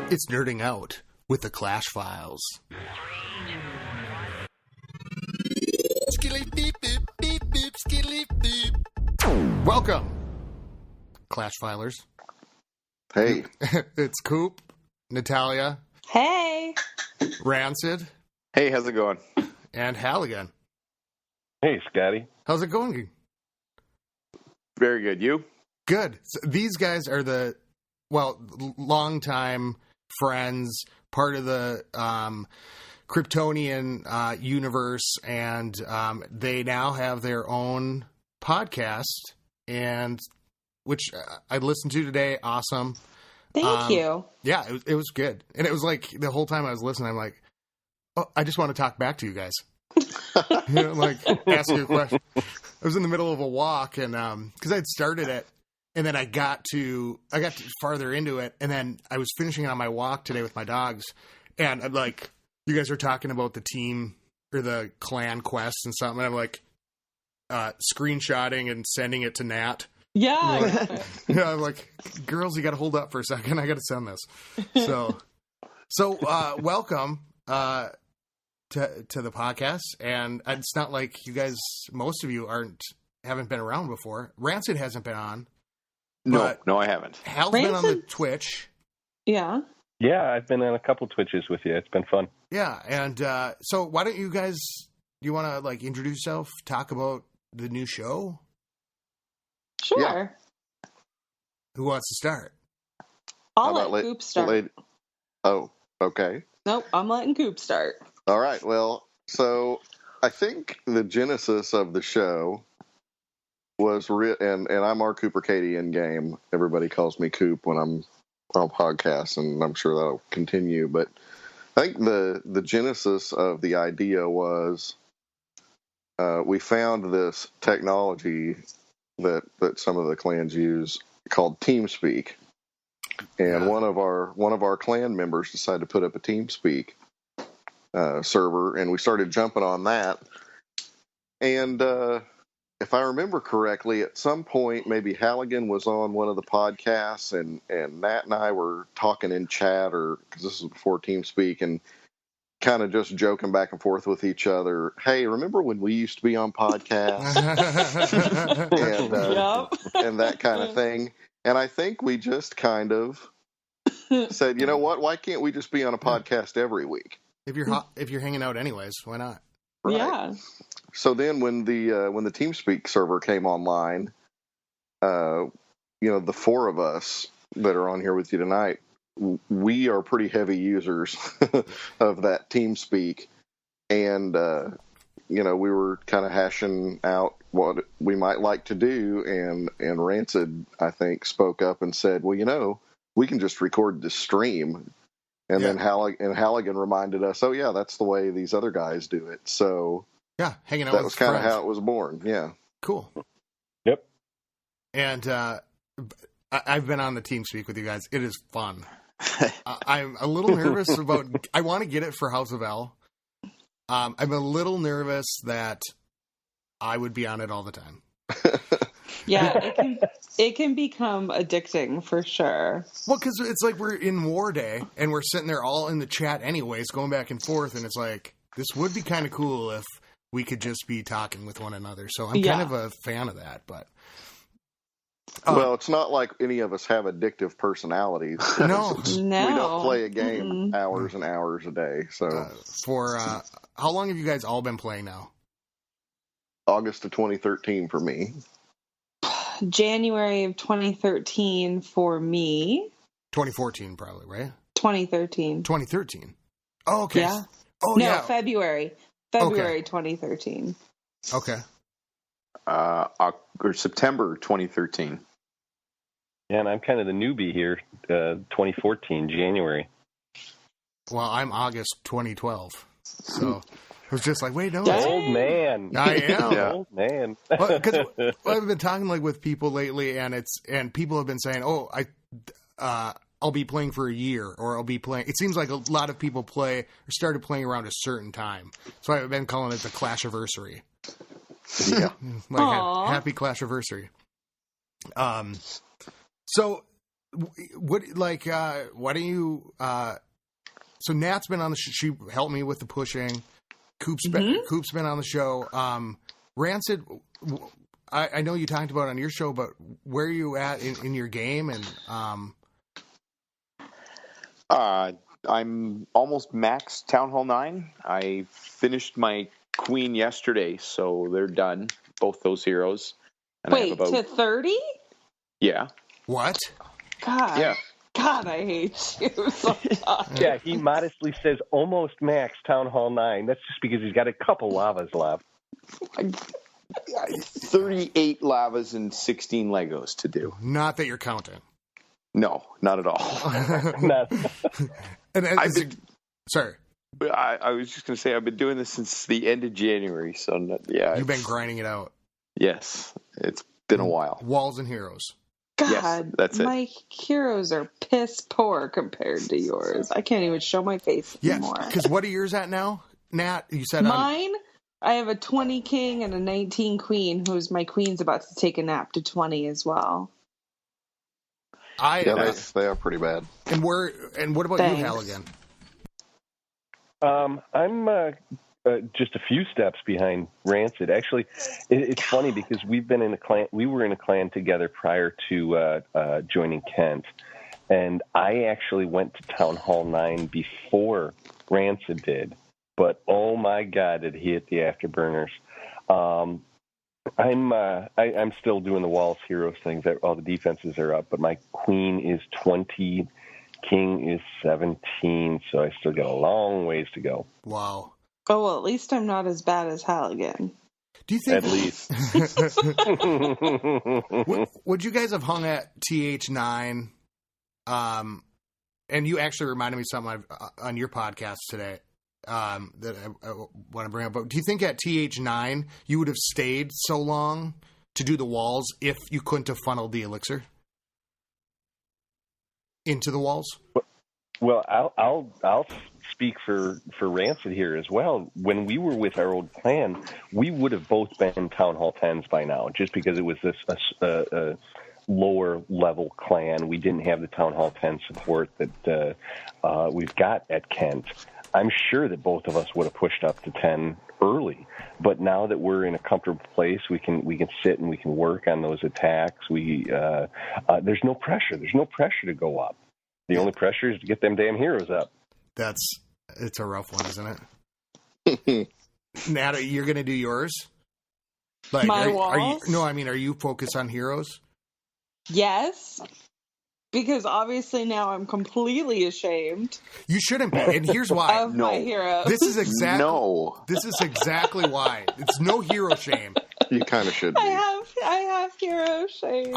It's Nerding Out with the Clash Files. Welcome, Clash Filers. Hey. It's Coop, Natalia. Hey. Rancid. Hey, how's it going? And Halligan. Hey, Scotty. How's it going? Very good. You? Good. So these guys are the, longtime friends, part of the Kryptonian universe, and they now have their own podcast, and which I listened to today. Awesome. Thank you. Yeah, it was good. And it was like the whole time I was listening, I'm like, oh, I just want to talk back to you guys. Like ask you a question. I was in the middle of a walk, and because I'd started it, and then I got farther into it, and then I was finishing it on my walk today with my dogs, and I'm like, you guys are talking about the team or the clan quests and something, and I'm like screenshotting and sending it to Nat. Yeah. I'm like, girls, you got to hold up for a second. I got to send this. So welcome to the podcast. And it's not like you guys, most of you haven't been around before. Rancid hasn't been on. No, I haven't. Hal's been on the Twitch. Yeah. Yeah, I've been on a couple Twitches with you. It's been fun. Yeah. And so why don't you guys, do you want to like introduce yourself, talk about the new show? Sure. Yeah. Who wants to start? I'll let Coop start. Oh, okay. Nope, I'm letting Coop start. All right. Well, so I think the genesis of the show was and I'm our Cooper Katie in game. Everybody calls me Coop when I'm on podcasts, and I'm sure that'll continue. But I think the genesis of the idea was we found this technology that some of the clans use called TeamSpeak, and one of our clan members decided to put up a TeamSpeak server, and we started jumping on that. And if I remember correctly, at some point, maybe Halligan was on one of the podcasts, and Nat and I were talking in chat, or because this was before TeamSpeak, and kind of just joking back and forth with each other. Hey, remember when we used to be on podcasts? And that kind of thing. And I think we just kind of said, you know what? Why can't we just be on a podcast every week? If you're hanging out anyways, why not? Right. Yeah. So then when the TeamSpeak server came online, the four of us that are on here with you tonight, we are pretty heavy users of that TeamSpeak, and we were kind of hashing out what we might like to do, and Rancid, I think, spoke up and said, well, we can just record the stream, and then Halligan reminded us, oh yeah, that's the way these other guys do it. So yeah, hanging out. That was kind of how it was born. Yeah, cool. Yep. And I've been on the TeamSpeak with you guys. It is fun. I'm a little nervous about. I want to get it for House of L. I'm a little nervous that I would be on it all the time. Yeah, it can become addicting for sure. Well, because it's like we're in War Day and we're sitting there all in the chat anyways, going back and forth, and it's like this would be kind of cool if we could just be talking with one another. So I'm kind of a fan of that, but. Well, it's not like any of us have addictive personalities. No. We don't play a game hours and hours a day. So, how long have you guys all been playing now? August of 2013 for me. January of 2013 for me. 2014, probably, right? 2013. 2013. Oh, okay. Yeah. Oh, no, yeah. February Okay. 2013. Okay. Or September 2013. Yeah, and I'm kind of the newbie here, 2014, January. Well, I'm August 2012. So I was just like, wait, no. Old man. I am. Yeah. Old man. Because I've been talking with people lately, and people have been saying, oh, I'll be playing for a year, or I'll be playing. It seems like a lot of people started playing around a certain time. So I've been calling it the Clashiversary. Yeah. Happy Clashiversary. So What why don't you? So Nat's been on the show. She helped me with the pushing. Coop's been on the show. Rancid. I know you talked about it on your show, but where are you at in your game? And I'm almost max Town Hall 9. I finished my Queen yesterday, so they're done. Both those heroes. And Wait, to 30? Yeah. what? God. Yeah. God, I hate you so much. Yeah, he modestly says almost max Town Hall 9. That's just because he's got a couple lavas left. 38 lavas and 16 Legos to do. Not that you're counting. No, not at all. Not- And sorry, I was just going to say I've been doing this since the end of January, so you've been grinding it out. Yes, it's been a while. Walls and heroes. God, Yes, that's it. my heroes are piss poor compared to yours. I can't even show my face Yeah, anymore. because what are yours at now, Nat? You said Mine, I have a 20 king and a 19 queen, who's my queen's about to take a nap to 20 as well. Yeah, they are pretty bad. And what about Thanks. you, Halligan? I'm just a few steps behind Rancid. Actually, it's funny because we've been in a clan. We were in a clan together prior to joining Kent, and I actually went to Town Hall 9 before Rancid did. But oh my God, did he hit the afterburners? I'm still doing the Walls Heroes things. All the defenses are up, but my queen is 20, king is 17, so I still got a long ways to go. Wow. Oh, well, at least I'm not as bad as Halligan. Do you think At least. would you guys have hung at TH9? And you actually reminded me of something on your podcast today that I want to bring up. But do you think at TH9 you would have stayed so long to do the walls if you couldn't have funneled the elixir into the walls? Well, I'll speak for Rancid here as well. When we were with our old clan, we would have both been Town Hall 10s by now, just because it was a lower level clan. We didn't have the Town Hall 10 support that we've got at Kent. I'm sure that both of us would have pushed up to 10 early, but now that we're in a comfortable place, we can sit and we can work on those attacks. There's no pressure. There's no pressure to go up. The only pressure is to get them damn heroes up. It's a rough one, isn't it? Nat, you're going to do yours? My walls? Are you focused on heroes? Yes, because obviously now I'm completely ashamed You shouldn't be, and here's why. of my heroes. This is exactly why. It's no hero shame. You kind of should be. I have hero shame.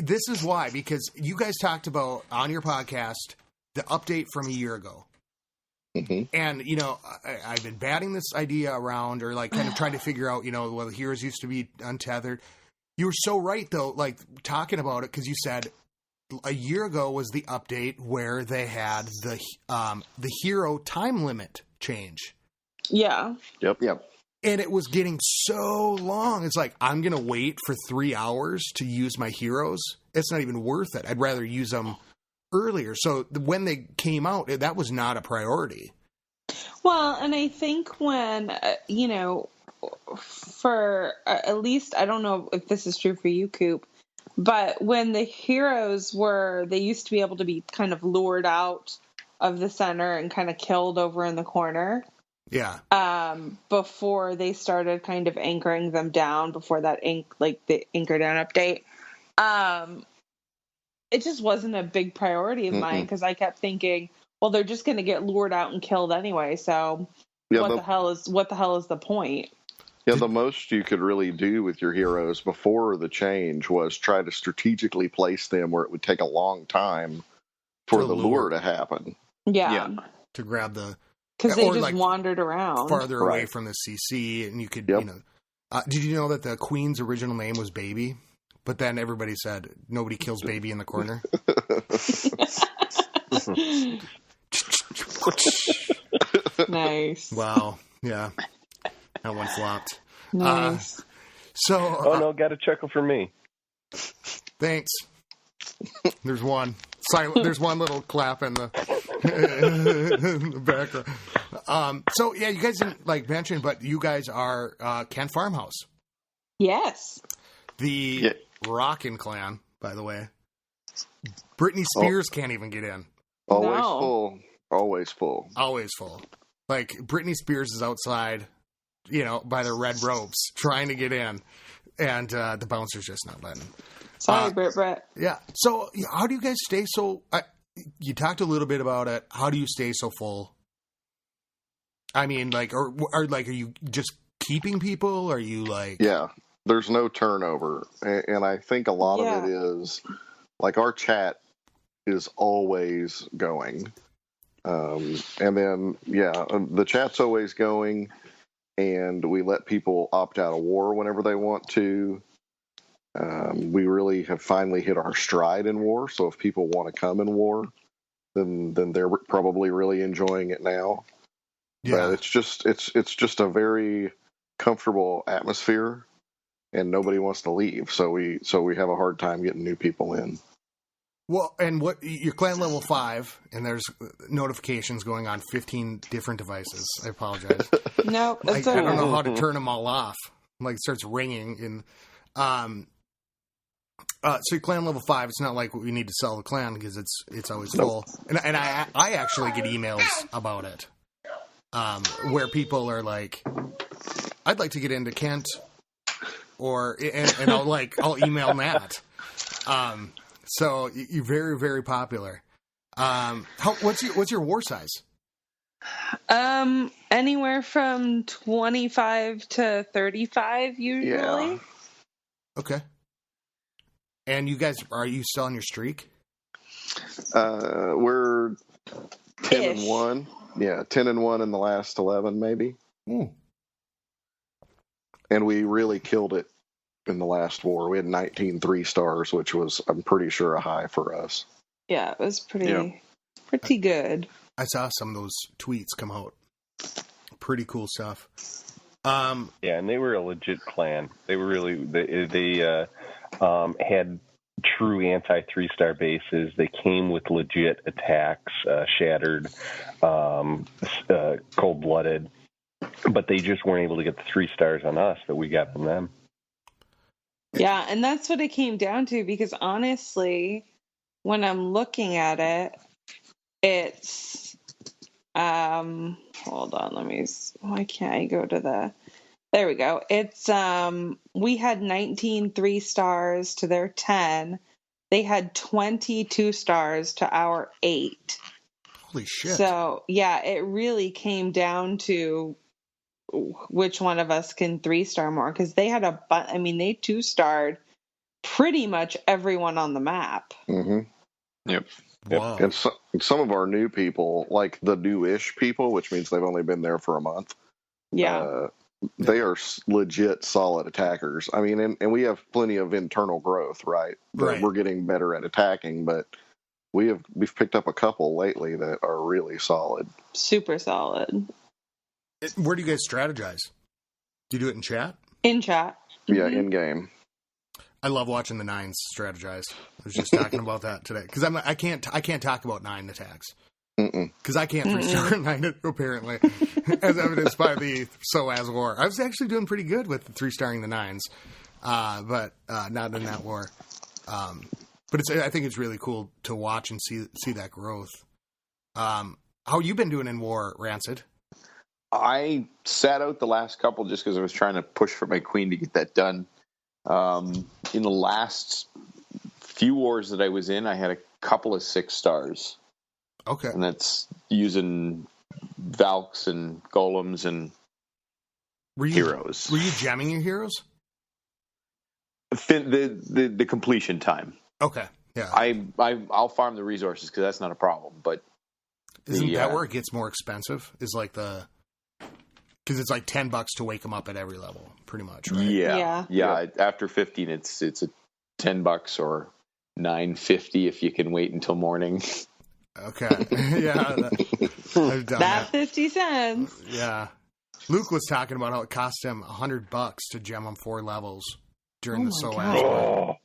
This is why, because you guys talked about on your podcast the update from a year ago. Mm-hmm. And, I've been batting this idea around or kind of trying to figure out, the heroes used to be untethered. You were so right, though, talking about it, because you said a year ago was the update where they had the hero time limit change. Yeah. Yep. And it was getting so long. It's like, I'm going to wait for 3 hours to use my heroes. It's not even worth it. I'd rather use them earlier. So when they came out, that was not a priority. Well, and I think when, for at least, I don't know if this is true for you, Coop, but when the heroes they used to be able to be kind of lured out of the center and kind of killed over in the corner. Yeah. Before they started kind of anchoring them down, before that the anchor down update, it just wasn't a big priority of mine because I kept thinking, well, they're just going to get lured out and killed anyway. So what the hell is the point? Yeah, the most you could really do with your heroes before the change was try to strategically place them where it would take a long time for the lure to happen. Yeah. To grab the... Because they just wandered around. Farther away from the CC, and you could, did you know that the Queen's original name was Baby? But then everybody said, nobody kills Baby in the corner. Nice. Wow. Yeah. That one flopped. Nice. Oh, no, got a chuckle for me. Thanks. There's one silent. There's one little clap in the, in the background. So yeah, you guys didn't mention, but you guys are Kent Farmhouse. Yes. The Rockin' Clan, by the way. Britney Spears can't even get in. Always full. Always full. Always full. Like, Britney Spears is outside, by their red ropes, trying to get in, and the bouncer's just not letting them. Sorry, Brett. Yeah. So, how do you guys stay so... you talked a little bit about it. How do you stay so full? I mean, are you just keeping people? Are you Yeah, there's no turnover. And I think a lot of it is, our chat is always going. And then, the chat's always going, and we let people opt out of war whenever they want to. We really have finally hit our stride in war, so if people want to come in war, then they're probably really enjoying it now. Yeah, but it's just a very comfortable atmosphere, and nobody wants to leave, so we have a hard time getting new people in. Well, and your clan level 5, and there's notifications going on 15 different devices. I apologize. No, I don't know how to turn them all off. It starts ringing, and so your clan level 5. It's not like we need to sell the clan because it's always full. And I actually get emails about it, where people are like, "I'd like to get into Kent," and I'll email Nat. So you're very, very popular. What's your war size? Anywhere from 25 to 35 usually. Yeah. Okay. And you guys, are you still on your streak? We're 10-1. Yeah, 10-1 in the last 11, maybe. Ooh. And we really killed it in the last war. We had 19 3-stars, which was, I'm pretty sure, a high for us. Yeah, it was pretty good. I saw some of those tweets come out. Pretty cool stuff. And they were a legit clan. They were really they had true anti 3-star bases. They came with legit attacks, shattered, cold blooded, but they just weren't able to get the 3 stars on us that we got from them. Yeah, and that's what it came down to, because honestly, when I'm looking at it, it's hold on, why can't I go to there we go. It's we had 19 3-stars to their 10. They had 22 stars to our 8. Holy shit. So yeah, it really came down to which one of us can 3-star more, because they had they 2-starred pretty much everyone on the map. Mm-hmm. Yep. Wow. And some of our new people, like the newish people, which means they've only been there for a month. Yeah. They are legit solid attackers. I mean, and we have plenty of internal growth, right? Right. We're getting better at attacking, but we've picked up a couple lately that are really solid. Super solid. Where do you guys strategize? Do you do it in chat? In chat. Yeah, in game. I love watching the 9s strategize. I was just talking about that today because I can't talk about 9 attacks because I can't 3-star 9 apparently, as evidenced by the SOAS war. I was actually doing pretty good with 3-starring the 9s, but not in that war. But I think it's really cool to watch and see that growth. How you been doing in war, Rancid? I sat out the last couple just because I was trying to push for my queen to get that done. In the last few wars that I was in, I had a couple of 6-stars. Okay. And that's using Valks and Golems and heroes. Were you jamming your heroes? The completion time. Okay. Yeah. I'll farm the resources because that's not a problem. But isn't that where it gets more expensive? Is because it's like $10 to wake them up at every level, pretty much, right? Yeah. After 15, it's a $10 or $9.50 if you can wait until morning. Okay. Yeah. I've done that. 50 cents. Yeah. Luke was talking about how it cost him $100 to gem them 4 levels during the SOAS.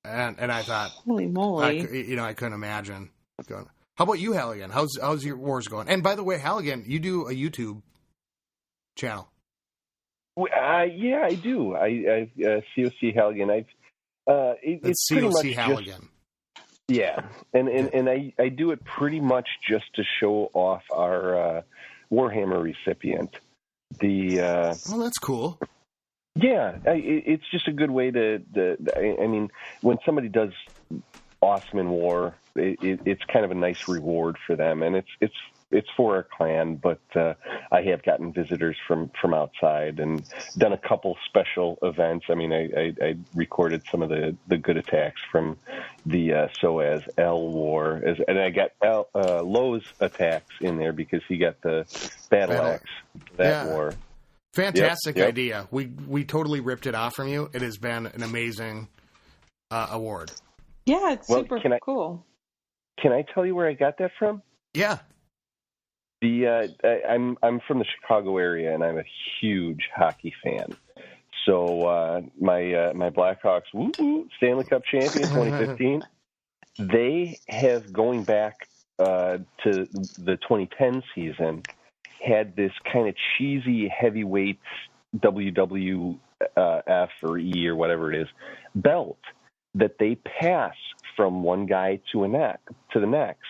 and I thought, holy moly, I couldn't imagine going. How about you, Halligan? How's your wars going? And by the way, Halligan, you do a YouTube channel. Yeah, I do. I COC Halligan. It's pretty much Halligan. Yeah, and I do it pretty much just to show off our Warhammer recipient. Oh, that's cool. Yeah, it's just a good way to. I mean, when somebody does awesome in war, it's kind of a nice reward for them, and it's for our clan. But I have gotten visitors from outside and done a couple special events. I mean, I recorded some of the good attacks from the SOAS L War, and I got Lowe's attacks in there because he got the Battle Axe war. Fantastic idea. We totally ripped it off from you. It has been an amazing award. Yeah, it's super cool. Can I tell you where I got that from? Yeah. I'm from the Chicago area, and I'm a huge hockey fan. So my Blackhawks, Stanley Cup champion 2015, they have, going back to the 2010 season, had this kind of cheesy heavyweights WWF or E or whatever it is belt that they pass from one guy to the next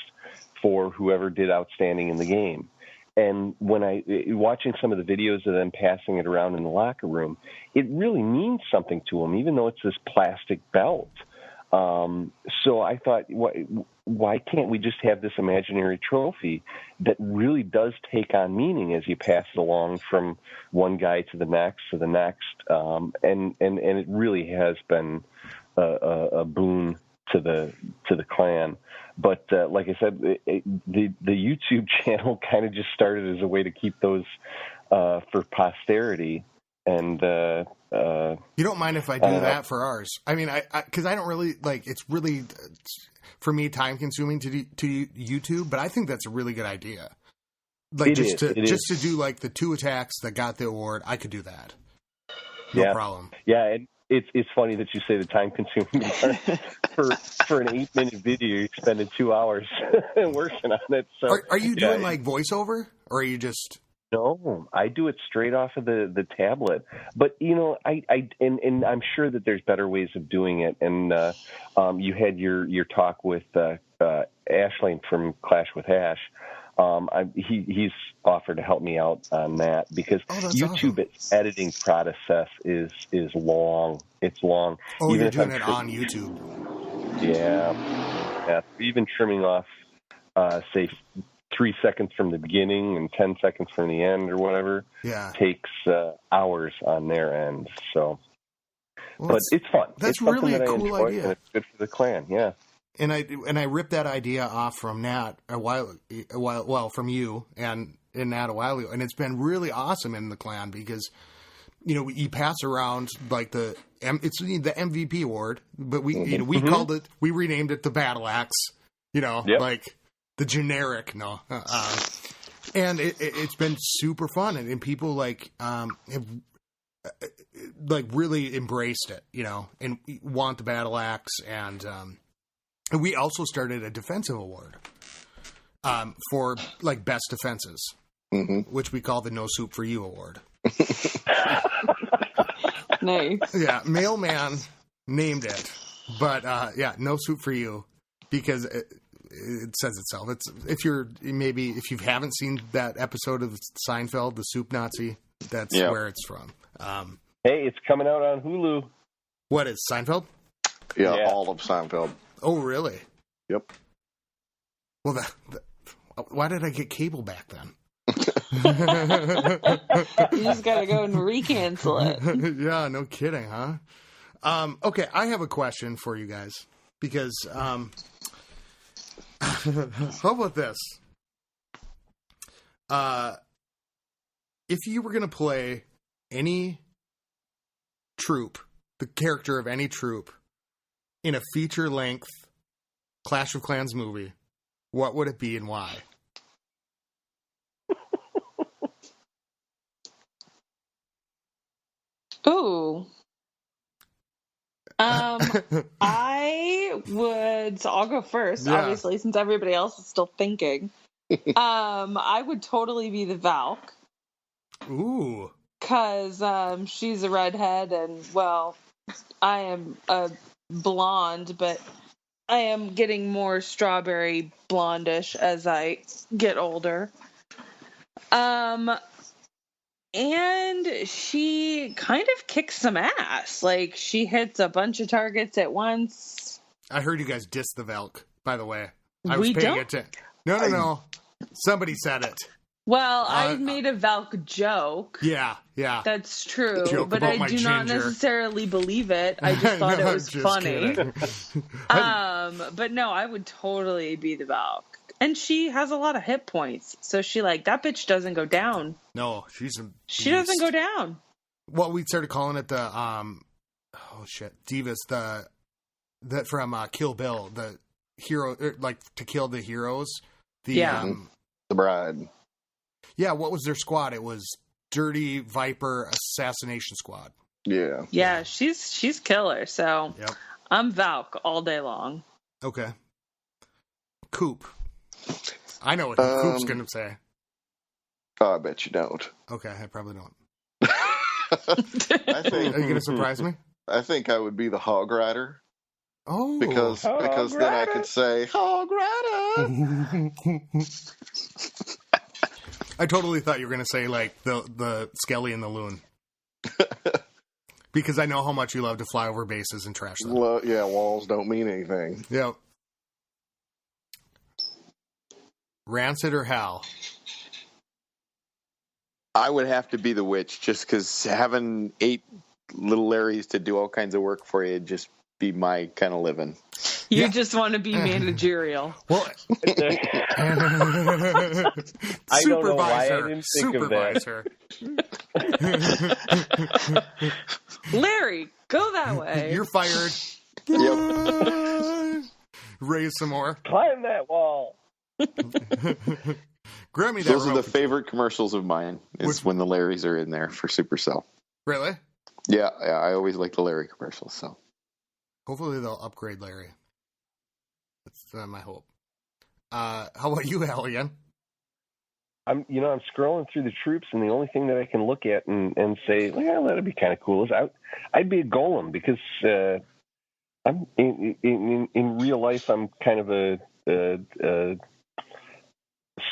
for whoever did outstanding in the game. And when watching some of the videos of them passing it around in the locker room, it really means something to them, even though it's this plastic belt. So I thought, why can't we just have this imaginary trophy that really does take on meaning as you pass it along from one guy to the next, and it really has been a boon to the clan. But like I said, the YouTube channel kind of just started as a way to keep those for posterity. And you don't mind if I do that for ours? I mean, because I don't really it's really for me time consuming to do YouTube, but I think that's a really good idea. Just to do like the 2 attacks that got the award, I could do that. No problem. Yeah, and it's funny that you say the time consuming part. for an 8-minute video, you're spending 2 hours working on it. So are you doing like voiceover, or are you just? No, I do it straight off of the tablet. But and I'm sure that there's better ways of doing it. And you had your talk with Ashling from Clash with Ash. He's offered to help me out on that because YouTube's editing process is long. It's long. Oh, even you're doing it on YouTube. Yeah. Even trimming off, say, 3 seconds from the beginning and 10 seconds from the end or whatever takes hours on their end. So, but it's fun. That's really a cool idea. And it's good for the clan. Yeah. And I ripped that idea off from Nat from you and Nat a while ago, and it's been really awesome in the clan because you pass around like it's the MVP award, but we called it, we renamed it the Battle Axe, like the generic and it's been super fun, and people have really embraced it, and want the Battle Axe, and we also started a defensive award for like best defenses, which we call the No Soup for You award. Nice. Yeah, Mailman named it, but No Soup for You because it says itself. It's if you haven't seen that episode of Seinfeld, the Soup Nazi, that's where it's from. Hey, it's coming out on Hulu. What is Seinfeld? Yeah, all of Seinfeld. Oh, really? Yep. Well, why did I get cable back then? You just gotta go and recancel it. Yeah, no kidding, huh? Okay, I have a question for you guys because how about this? If you were gonna play any troop, the character of any troop, in a feature-length Clash of Clans movie, what would it be and why? Ooh. I would. So I'll go first, Yeah. obviously, since everybody else is still thinking. I would totally be the Valk Ooh. because she's a redhead, and well, I am a blonde, but I am getting more strawberry blondish as I get older. And she kind of kicks some ass. Like, she hits a bunch of targets at once. I heard you guys diss the Valk, by the way. I was We paying don't? attention. No. Somebody said it. Well, I made a Valk joke. Yeah. That's true. Joke But about I my do not ginger. necessarily believe it. I just thought No, it was just funny. kidding. But no, I would totally be the Valk. And she has a lot of hit points. So she that bitch doesn't go down. No, she's a She doesn't go down. Well, we started calling it the Divas, that from Kill Bill, the hero, like to kill the heroes. The Bride. Yeah, what was their squad? It was Dirty Viper Assassination Squad. Yeah, she's killer. So Yep. I'm Valk all day long. Okay. Coop. I know what Coop's going to say. Oh, I bet you don't. Okay, I probably don't. I think. Are you going to surprise me? I think I would be the Hog Rider Oh. because then I could say Hog Rider. I totally thought you were going to say like the Skelly and the Loon. Because I know how much you love to fly over bases and trash them. Well, yeah, walls don't mean anything. Yep. Rancid or Hal? I would have to be the witch, just because having 8 little Larrys to do all kinds of work for you would just be my kind of living. You just want to be managerial. Well, I don't know why I didn't think of that. Larry, go that way. You're fired. Yep. Raise some more. Climb that wall. Grab me that Those are remote the favorite commercials of mine, is when the Larrys are in there for Supercell. Really? Yeah, I always like the Larry commercials. So Hopefully they'll upgrade Larry. That's my hope. How about you, Halligan? I'm scrolling through the troops, and the only thing that I can look at and say, well, that'd be kind of cool, is I'd be a golem, because I'm in real life I'm kind of a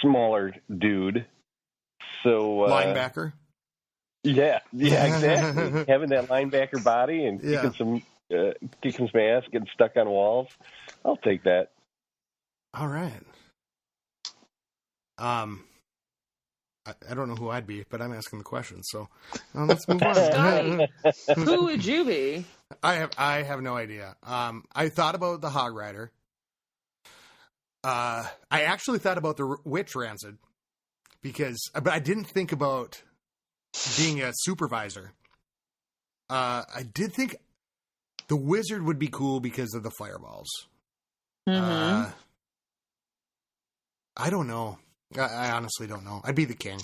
smaller dude. So Linebacker? Yeah, exactly. Having that linebacker body and kicking some ass, getting stuck on walls. I'll take that. All right. I don't know who I'd be, but I'm asking the question, so let's move on. Scotty, who would you be? I have no idea. I thought about the Hog Rider. I actually thought about the Witch Rancid, but I didn't think about being a supervisor. I did think the Wizard would be cool because of the fireballs. Mm-hmm. I don't know. I honestly don't know. I'd be the king.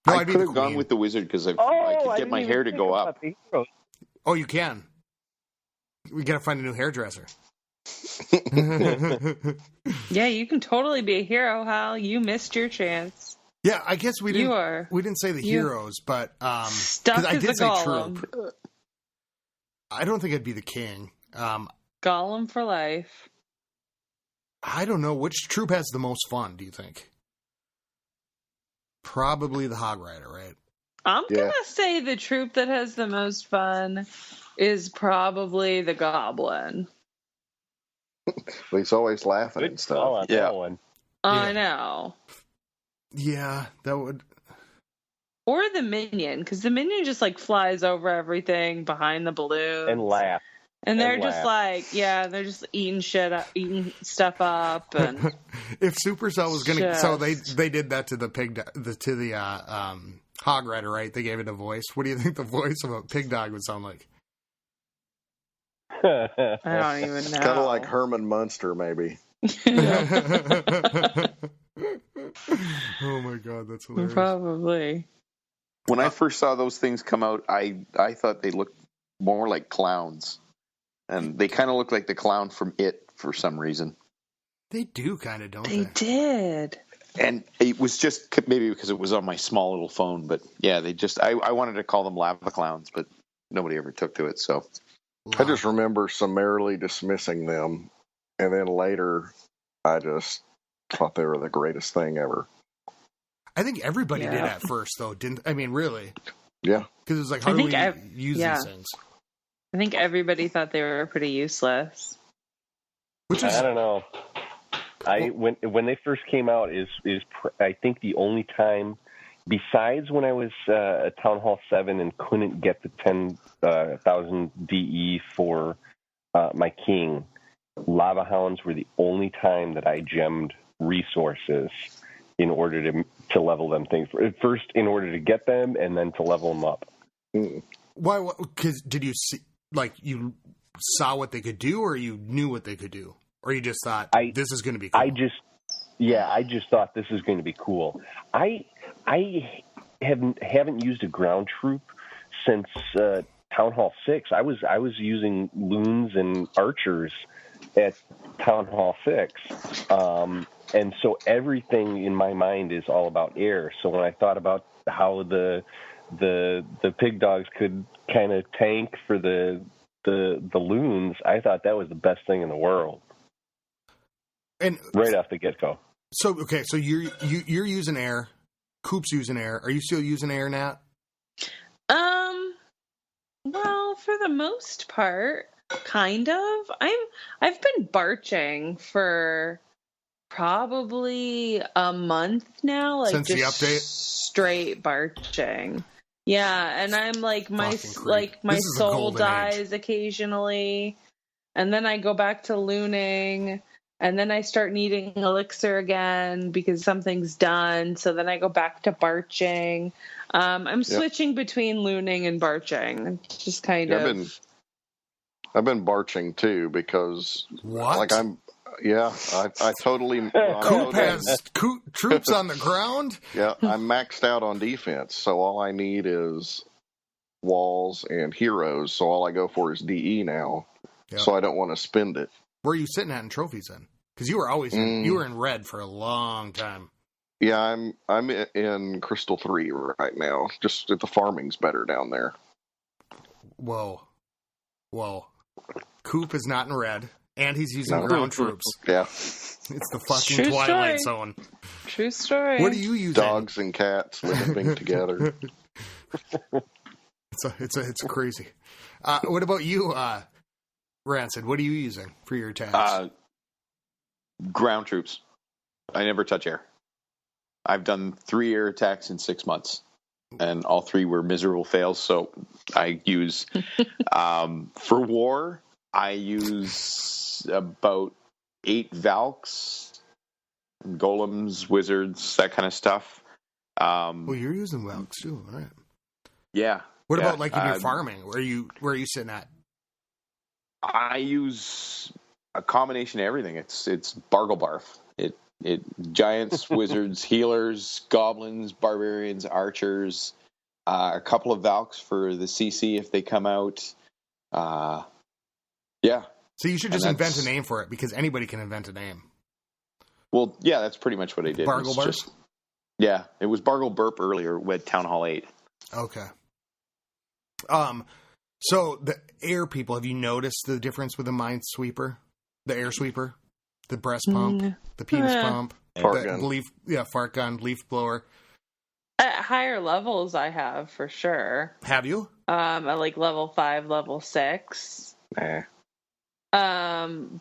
No, I I'd be could the have gone queen. with the wizard because I could get my hair to go up. Oh, you can. We gotta find a new hairdresser. Yeah, you can totally be a hero, Hal. You missed your chance. Yeah, I guess we didn't. You are. We didn't say the heroes, but Stuck I as did a say golem. troop. I don't think I'd be the king. Golem for life. I don't know which troop has the most fun. Do you think? Probably the Hog Rider, right? I'm gonna say the troop that has the most fun is probably the Goblin. Well, he's always laughing Good and call stuff. on that one. I know. Yeah, that would. Or the Minion, because the Minion just flies over everything behind the balloon And laugh. and they're just laugh. they're just eating stuff up. And If Supercell was gonna, so they did that to the Hog Rider, right? They gave it a voice. What do you think the voice of a pig dog would sound like? I don't even know. Kind of like Herman Munster, maybe. Oh my god, that's hilarious. Probably. When I first saw those things come out, I thought they looked more like clowns. And they kind of look like the clown from It for some reason. They do kind of, don't they? They did. And it was just maybe because it was on my small little phone, but yeah, they just I wanted to call them lava clowns, but nobody ever took to it. So I just remember summarily dismissing them, and then later I just thought they were the greatest thing ever. I think everybody did at first, though, didn't? I mean, really? Yeah. Because it was like, how do we use these things? I think everybody thought they were pretty useless. I don't know. When they first came out is I think the only time, besides when I was at Town Hall 7 and couldn't get the 10,000 DE for my king, Lava Hounds were the only time that I gemmed resources in order to level them things. First, in order to get them, and then to level them up. Why? Because did you see, like, you saw what they could do, or you knew what they could do? Or you just thought, this is going to be cool? I just thought this is going to be cool. I haven't used a ground troop since Town Hall 6. I was using loons and archers at Town Hall 6. And so everything in my mind is all about air. So when I thought about how the pig dogs could kind of tank for the loons, I thought that was the best thing in the world. And right off the get-go. So okay, so you're using air. Coop's using air. Are you still using air, Nat? Well, for the most part, kind of. I've been barching for probably a month now, like since just the update, straight barching. Yeah, and I'm like my soul dies occasionally, and then I go back to looning. And then I start needing elixir again because something's done. So then I go back to barching. I'm switching between looning and barching. Just kind of. I've been barching too because what? I totally. Coop has troops on the ground. Yeah, I'm maxed out on defense, so all I need is walls and heroes. So all I go for is DE now. Yep. So I don't want to spend it. Where are you sitting at in trophies then? Because you were always you were in red for a long time. Yeah, I'm in Crystal 3 right now. Just the farming's better down there. Whoa. Coop is not in red, and he's using ground troops. Yeah. It's the fucking Twilight Zone. True story. What are you using? Dogs and cats living together. It's crazy. What about you, Rancid? What are you using for your attacks? Ground troops. I never touch air. I've done 3 air attacks in 6 months, and all 3 were miserable fails. So I use for war. I use about 8 Valks, golems, wizards, that kind of stuff. Well, you're using Valks too, all right? Yeah. What about like in your farming? Where are you sitting at? I use a combination of everything. It's Bargle Barf. It giants, wizards, healers, goblins, barbarians, archers, a couple of Valks for the CC if they come out. Yeah. So you should just invent a name for it because anybody can invent a name. Well, yeah, that's pretty much what I did. Bargle Barf? Yeah, it was Bargle Burp earlier with Town Hall 8. Okay. So the air people, have you noticed the difference with the Minesweeper, the air sweeper, the breast pump, the penis pump, fart gun. Fart gun, leaf blower? At higher levels, I have for sure. Have you? At like level 5, level 6. Nah.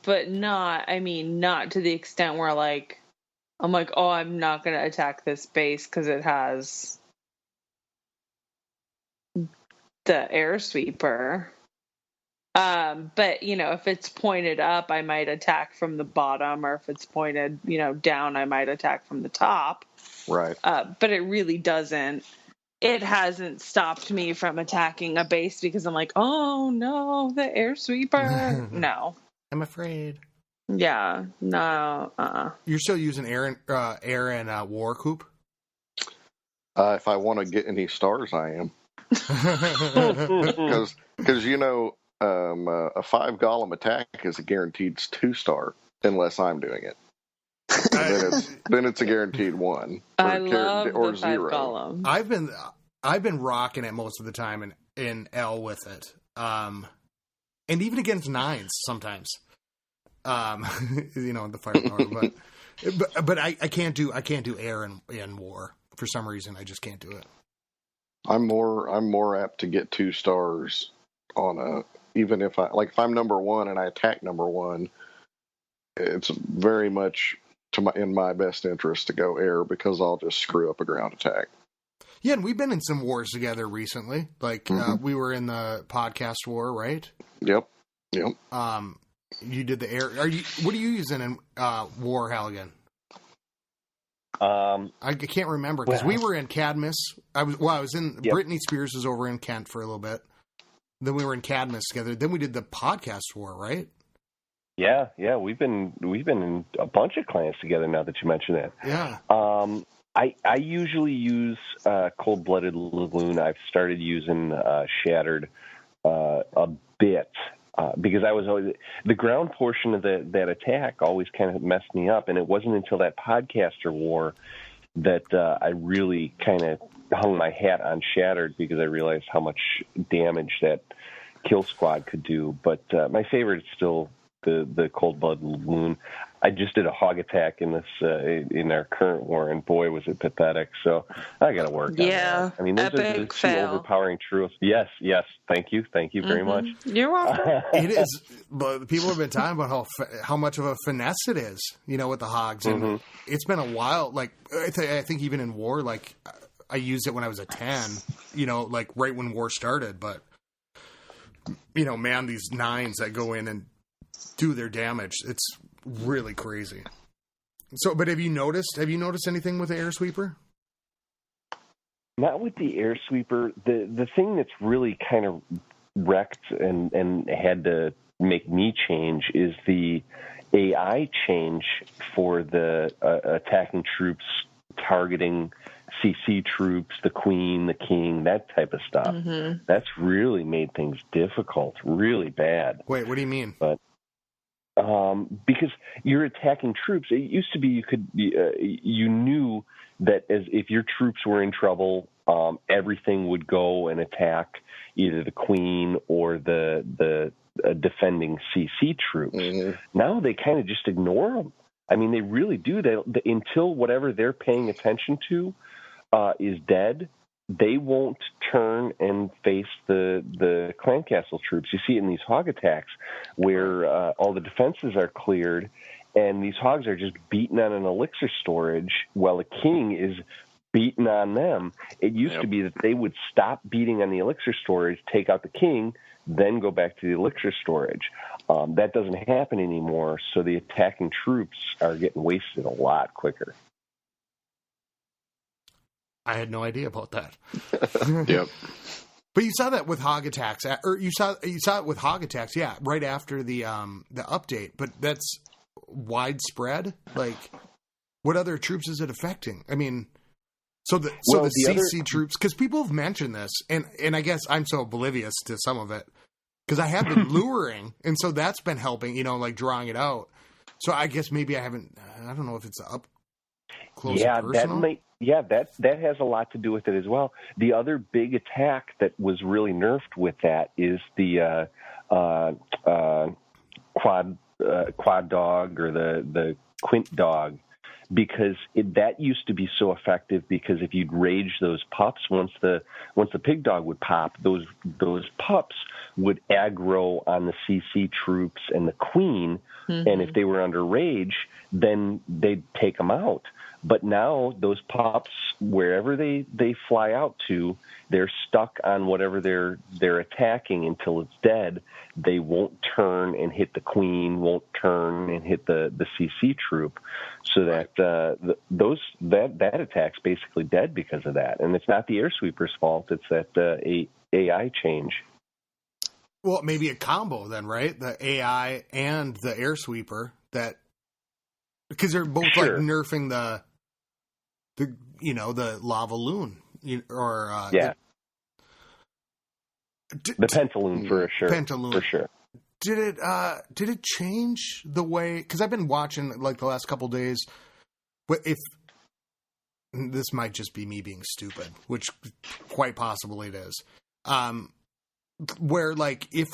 But not to the extent where like I'm like, oh, I'm not going to attack this base because it has the air sweeper. But if it's pointed up, I might attack from the bottom, or if it's pointed, down, I might attack from the top. Right. But it really doesn't. It hasn't stopped me from attacking a base because I'm like, oh no, the air sweeper. No. I'm afraid. Yeah. No. You're still using air and war, Coop? If I want to get any stars, I am. Because a 5 golem attack is a guaranteed 2-star unless I'm doing it. then it's a guaranteed 1. I love or the 5 0. golem. I've been rocking it most of the time in L with it, and even against 9s sometimes. The firepower, but I can't do air in war for some reason. I just can't do it. I'm more apt to get 2 stars on even if I'm number 1 and I attack number 1, it's very much in my best interest to go air because I'll just screw up a ground attack. Yeah, and we've been in some wars together recently. Like we were in the podcast war, right? Yep. You did the air. What are you using in war, Halligan? I can't remember because we were in Cadmus. I was in Brittany Spears was over in Kent for a little bit. Then we were in Cadmus together. Then we did the podcast war, right? Yeah. We've been in a bunch of clans together now that you mention it. Yeah. I usually use Cold-Blooded Lagoon. I've started using Shattered a bit. Because I was always the ground portion of that attack always kind of messed me up, and it wasn't until that podcaster war that I really kind of hung my hat on Shattered because I realized how much damage that kill squad could do. But my favorite is still the Cold-Blooded Lagoon. I just did a hog attack in our current war, and boy, was it pathetic. So I got to work on that. I mean, those are the two overpowering truths. Yes. Thank you very much. You're welcome. It is, but people have been talking about how much of a finesse it is, with the hogs, and it's been a while. Like I think even in war, like I used it when I was a 10, like right when war started. But man, these 9s that go in and do their damage, it's really crazy. So, but have you noticed anything with the air sweeper? Not with the air sweeper. The thing that's really kind of wrecked and had to make me change is the AI change for the attacking troops targeting CC troops, the queen, the king, that type of stuff. That's really made things difficult, really bad. Wait, what do you mean? But because you're attacking troops, it used to be you knew that if your troops were in trouble, everything would go and attack either the queen or the defending CC troops. Now they kind of just ignore them. I mean, they really do. Until whatever they're paying attention to is dead, they won't turn and face the clan castle troops. You see it in these hog attacks where all the defenses are cleared and these hogs are just beating on an elixir storage while the king is beating on them. It used to be that they would stop beating on the elixir storage, take out the king, then go back to the elixir storage. That doesn't happen anymore, so the attacking troops are getting wasted a lot quicker. I had no idea about that. Yep. But you saw that with hog attacks, or you saw it with hog attacks, yeah, right after the update. But that's widespread. Like, what other troops is it affecting? I mean, the CC troops, because people have mentioned this, and I guess I'm so oblivious to some of it because I have been luring, and so that's been helping, like drawing it out. So I guess maybe I haven't. I don't know if it's up close and personal. That has a lot to do with it as well. The other big attack that was really nerfed with that is the quad dog or the quint dog, because that used to be so effective because if you'd rage those pups, once the pig dog would pop, those pups would aggro on the CC troops and the queen, and if they were under rage, then they'd take them out. But now those pups, wherever they fly out to, they're stuck on whatever they're attacking until it's dead. They won't turn and hit the queen, won't turn and hit the CC troop, so that that attack's basically dead because of that. And it's not the air sweeper's fault; it's that AI change. Well, maybe a combo then, right? The AI and the air sweeper, because they're both like nerfing the lava loon, The Pentaloon for sure. Pentaloon. For sure. Did it change the way? Because I've been watching like the last couple days. But if this might just be me being stupid, which quite possibly it is, where like if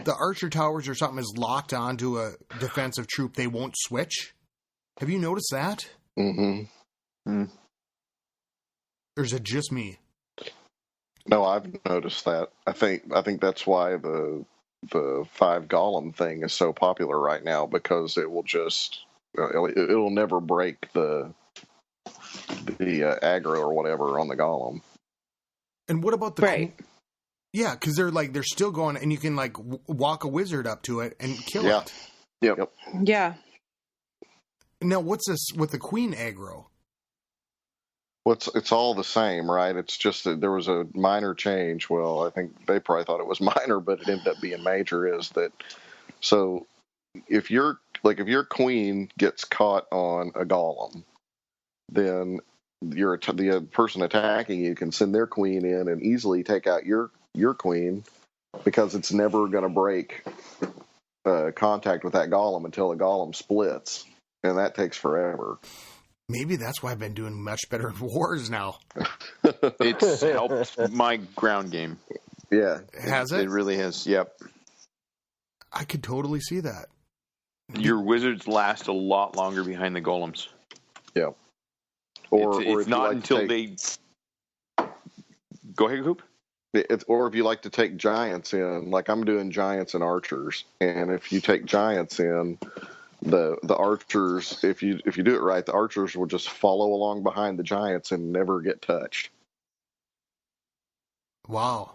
the archer towers or something is locked onto a defensive troop, they won't switch. Have you noticed that? Mm-hmm. Mm. Or is it just me? No, I've noticed that. I think that's why the 5 golem thing is so popular right now, because it will just it'll never break the aggro or whatever on the golem. And what about the right? Yeah, because they're still going, and you can like walk a wizard up to it and kill it. Yep. Yeah. Now, what's this with the queen aggro? Well, it's all the same, right? It's just that there was a minor change. Well, I think they probably thought it was minor, but it ended up being major. Is that so? If your queen gets caught on a golem, then the person attacking you can send their queen in and easily take out your queen, because it's never going to break contact with that golem until the golem splits, and that takes forever. Maybe that's why I've been doing much better in wars now. It's helped my ground game. Yeah. Has it? It really has, yep. I could totally see that. Your wizards last a lot longer behind the golems. Yeah. Or it's not until they... Go ahead, Coop. Or if you like to take giants in, like I'm doing giants and archers, and if you take giants in, the archers, if you do it right, the archers will just follow along behind the giants and never get touched. Wow.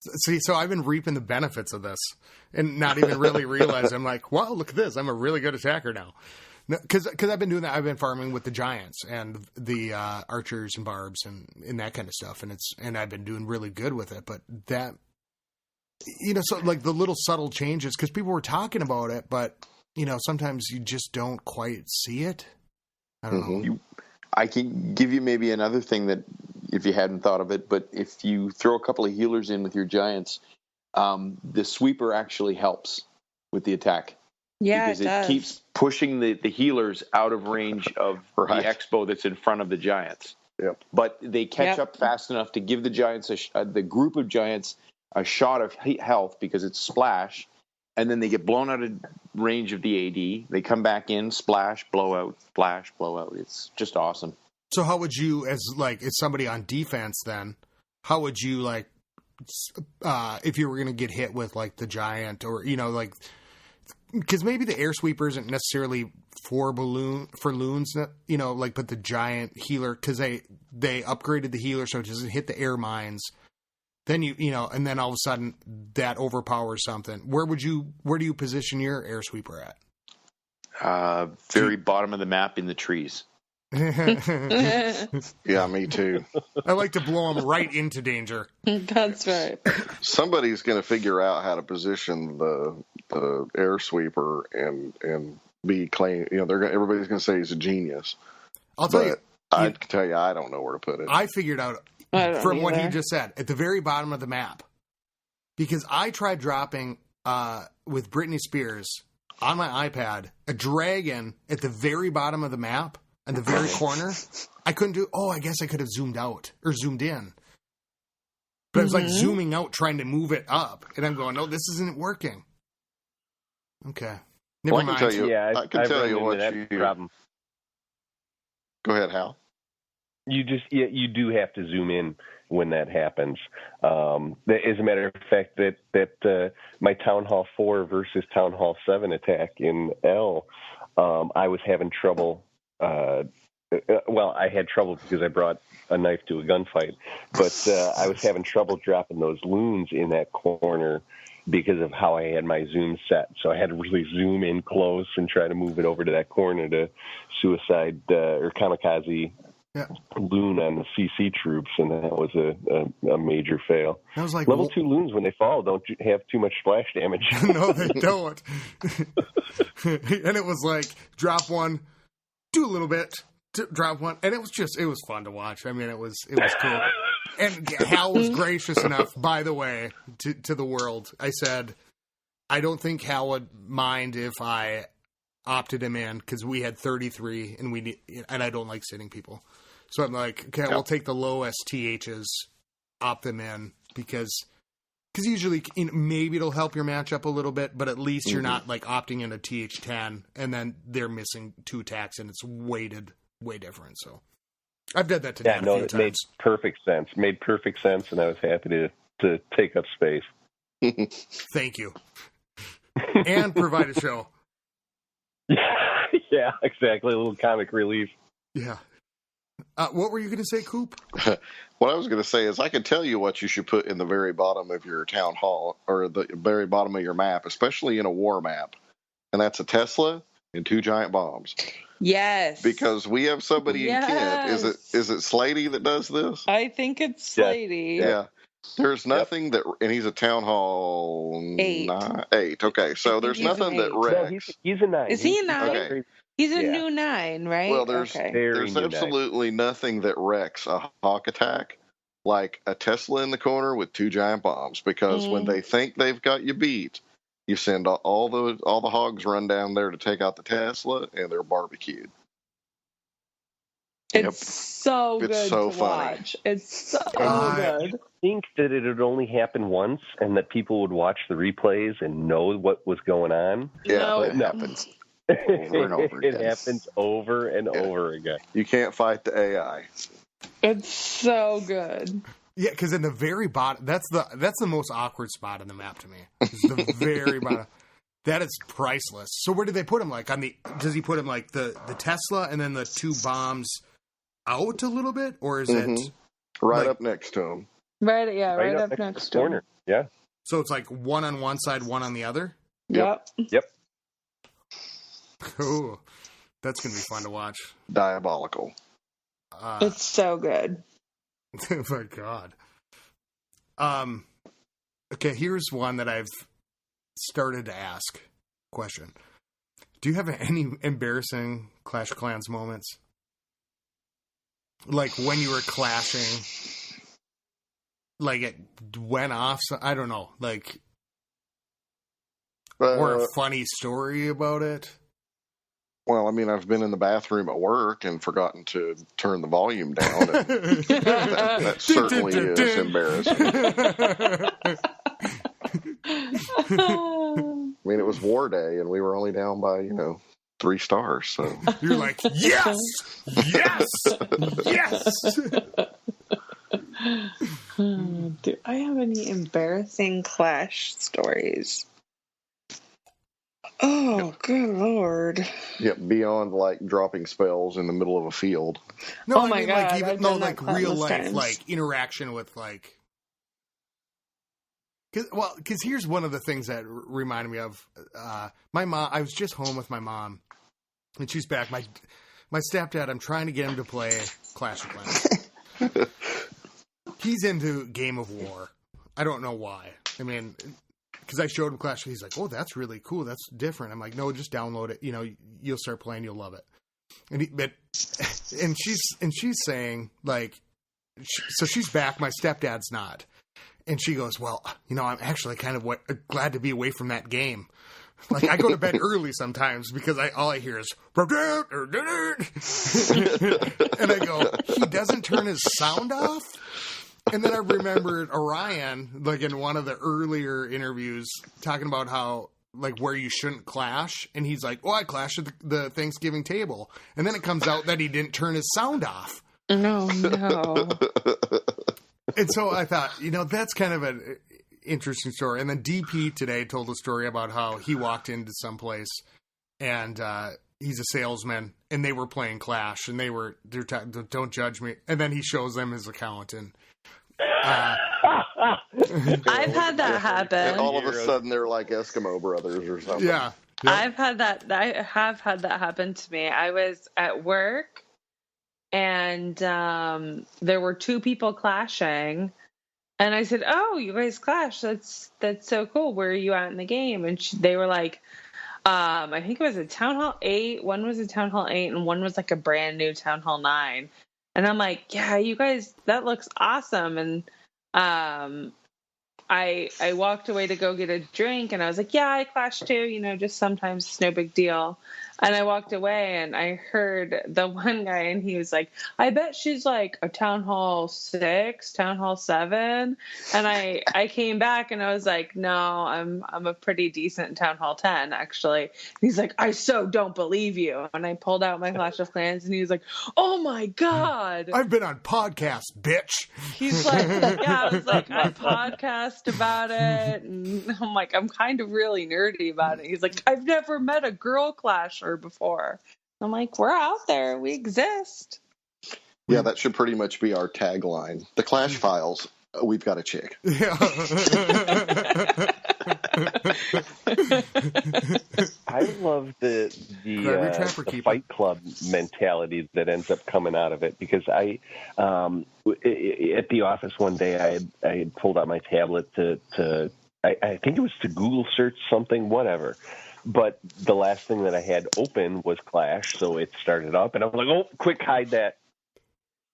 See, so I've been reaping the benefits of this and not even really realize. I'm like, wow, look at this. I'm a really good attacker now. Because I've been doing that. I've been farming with the giants and the archers and barbs and that kind of stuff. And I've been doing really good with it. But that, so like the little subtle changes, because people were talking about it, but, sometimes you just don't quite see it. I don't know. I can give you maybe another thing that if you hadn't thought of it, but if you throw a couple of healers in with your giants, the sweeper actually helps with the attack. Yeah, because it does. Keeps pushing the healers out of range of Right. the expo that's in front of the giants. Yep. But they catch up fast enough to give the giants the group of giants a shot of health because it's splash, and then they get blown out of range of the AD. They come back in, splash, blowout, splash, blowout. It's just awesome. So how would you, as somebody on defense then, how would you if you were going to get hit with like the giant or, because maybe the air sweeper isn't necessarily for loons, but the giant healer, because they upgraded the healer so it doesn't hit the air mines. Then and then all of a sudden that overpowers something. Where do you position your air sweeper at? Very bottom of the map in the trees. Yeah, me too. I like to blow them right into danger. That's right. Somebody's going to figure out how to position the air sweeper and be claimed. Everybody's going to say he's a genius. I'll tell you. I can tell you, I don't know where to put it. I figured out from what he just said at the very bottom of the map, because I tried dropping with Britney Spears on my iPad a dragon at the very bottom of the map. In the very corner, I couldn't do. Oh, I guess I could have zoomed out or zoomed in, but I was like zooming out, trying to move it up, and I'm going, "No, this isn't working." Okay, never mind. I can tell you. Yeah, I can tell you what that problem. Go ahead, Hal. You do have to zoom in when that happens. As a matter of fact, that my Town Hall 4 versus Town Hall 7 attack in L, I was having trouble. I had trouble because I brought a knife to a gunfight, but I was having trouble dropping those loons in that corner because of how I had my zoom set. So I had to really zoom in close and try to move it over to that corner to suicide or kamikaze loon on the CC troops, and that was a major fail. I was like, level 2 loons, when they fall, don't have too much splash damage. No, they don't. And it was like, drop one, do a little bit, drop one, and it was fun to watch. I mean, it was cool. And Hal was gracious enough, by the way, to the world. I said, I don't think Hal would mind if I opted him in because we had 33 and I don't like sitting people. So I'm like, okay, we'll take the lowest THs, opt them in because usually maybe it'll help your matchup a little bit, but at least you're not like opting in a TH10 and then they're missing 2 attacks and it's weighted way different. So I've done that today. It made perfect sense. Made perfect sense, and I was happy to take up space. Thank you. And provide a show. Yeah, exactly. A little comic relief. Yeah. What were you going to say, Coop? What I was going to say is I can tell you what you should put in the very bottom of your town hall or the very bottom of your map, especially in a war map. And that's a Tesla and 2 giant bombs. Yes. Because we have somebody in Kent. Is it Slady that does this? I think it's Slady. Yeah. There's nothing that, and he's a town hall 8. Okay, so there's nothing that wrecks. No, he's a 9. Is he a 9? Okay. He's a new 9, right? Well, there's absolutely nothing that wrecks a hawk attack like a Tesla in the corner with 2 giant bombs. Because when they think they've got you beat, you send all the hogs run down there to take out the Tesla, and they're barbecued. It's so good so to funny. watch. It's so good. I think that it would only happen once, and that people would watch the replays and know what was going on. Yeah, it happens over and over again. It happens over and over again. You can't fight the AI. It's so good. Yeah, because in the very bottom, that's the most awkward spot in the map to me. It's the very bottom. That is priceless. So where do they put him? Like does he put him like the Tesla and then the 2 bombs out a little bit, or is it right up next to him? Right up next to corner. him. Yeah. So it's like 1 on one side, 1 on the other. Yep. Cool. That's gonna be fun to watch. Diabolical. It's so good. Oh my God. Okay, here's one that I've started to ask. Question: do you have any embarrassing Clash of Clans moments? Like when you were clashing, like it went off. I don't know, like, or a funny story about it. Well, I mean, I've been in the bathroom at work and forgotten to turn the volume down. That certainly is embarrassing. I mean, it was war day, and we were only down by 3 stars. So you're like, yes, yes, yes. Do I have any embarrassing Clash stories? Oh, good Lord. Yeah, beyond like dropping spells in the middle of a field. No, oh my God. Like like real life, times. Like interaction with like. Because here's one of the things that reminded me of my mom. I was just home with my mom, and she's back. My stepdad. I'm trying to get him to play Clash of Clans. He's into Game of War. I don't know why. I mean. Because I showed him Clash, he's like, "Oh, that's really cool. That's different." I'm like, "No, just download it. You'll start playing. You'll love it." And she's saying like, so she's back. My stepdad's not, and she goes, "Well, I'm actually kind of glad to be away from that game. Like I go to bed early sometimes because all I hear is and I go, he doesn't turn his sound off." And then I remembered Orion, like in one of the earlier interviews, talking about how, like, where you shouldn't clash. And he's like, I clashed at the Thanksgiving table. And then it comes out that he didn't turn his sound off. No. And so I thought, that's kind of an interesting story. And then DP today told a story about how he walked into someplace and he's a salesman and they were playing Clash and they're don't judge me. And then he shows them his account and I've had that happen. And all of a sudden, they're like Eskimo brothers or something. Yeah. I have had that happen to me. I was at work, and there were 2 people clashing, and I said, "Oh, you guys clash? That's so cool. Where are you at in the game?" And they were like, "I think it was a Town Hall 8. One was a Town Hall 8, and one was like a brand new Town Hall 9." And I'm like, yeah, you guys, that looks awesome. And I walked away to go get a drink, and I was like, yeah, I Clash too, just sometimes it's no big deal. And I walked away, and I heard the one guy, and he was like, I bet she's like a Town Hall 6, Town Hall 7. And I came back, and I was like, no, I'm a pretty decent Town Hall 10, actually. And he's like, I so don't believe you. And I pulled out my Clash of Clans, and he was like, oh my God. I've been on podcasts, bitch. He's like, yeah, I was like, I podcast about it. And I'm like, I'm kind of really nerdy about it. He's like, I've never met a girl clasher before. I'm like, we're out there. We exist. Yeah, that should pretty much be our tagline. The Clash Files, we've got a chick. Yeah. I love the Fight Club mentality that ends up coming out of it, because I at the office one day I had pulled out my tablet to I think it was to Google search something, whatever. But the last thing that I had open was Clash, so it started up, and I'm like, oh, quick, hide that.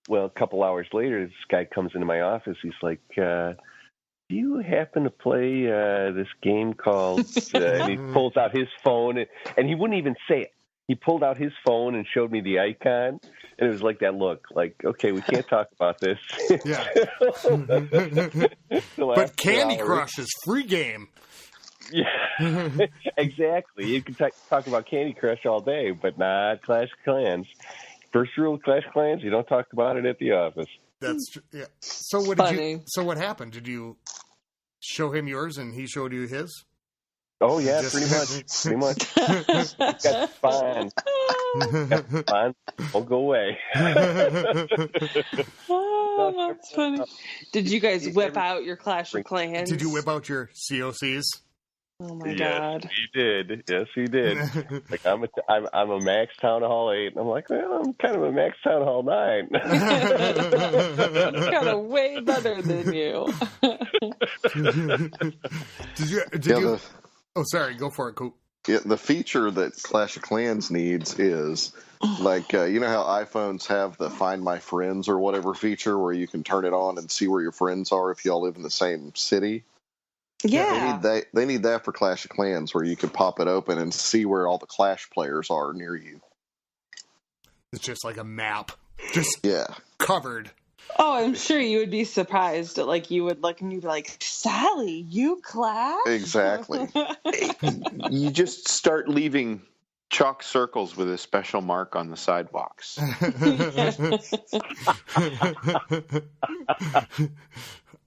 Well, a couple hours later, this guy comes into my office. He's like, do you happen to play this game called... and he pulls out his phone, and he wouldn't even say it. He pulled out his phone and showed me the icon, and it was like that look, like, okay, we can't talk about this. Yeah. But Candy Crush is free game. Yeah, exactly. You can talk about Candy Crush all day, but not Clash of Clans. First rule of Clash of Clans: you don't talk about it at the office. That's true. Yeah. So what happened? Did you show him yours and he showed you his? Oh yeah, pretty much. Got fine. Don't go away. Oh, that's funny. Did you guys whip out your Clash of Clans? Did you whip out your COCs? Oh my God! Yes, he did. Like I'm a Max Town Hall 8, and I'm like, well, I'm kind of a Max Town Hall 9. Kind of way better than you. Did you? Oh, sorry. Go for it, Coop. Yeah, the feature that Clash of Clans needs is like you know how iPhones have the Find My Friends or whatever feature where you can turn it on and see where your friends are if y'all live in the same city. Yeah, they need that for Clash of Clans, where you can pop it open and see where all the Clash players are near you. It's just like a map, just covered. Oh, I'm sure you would be surprised. Like you would look and you'd be like, Sally, you Clash? Exactly. You just start leaving chalk circles with a special mark on the sidewalks.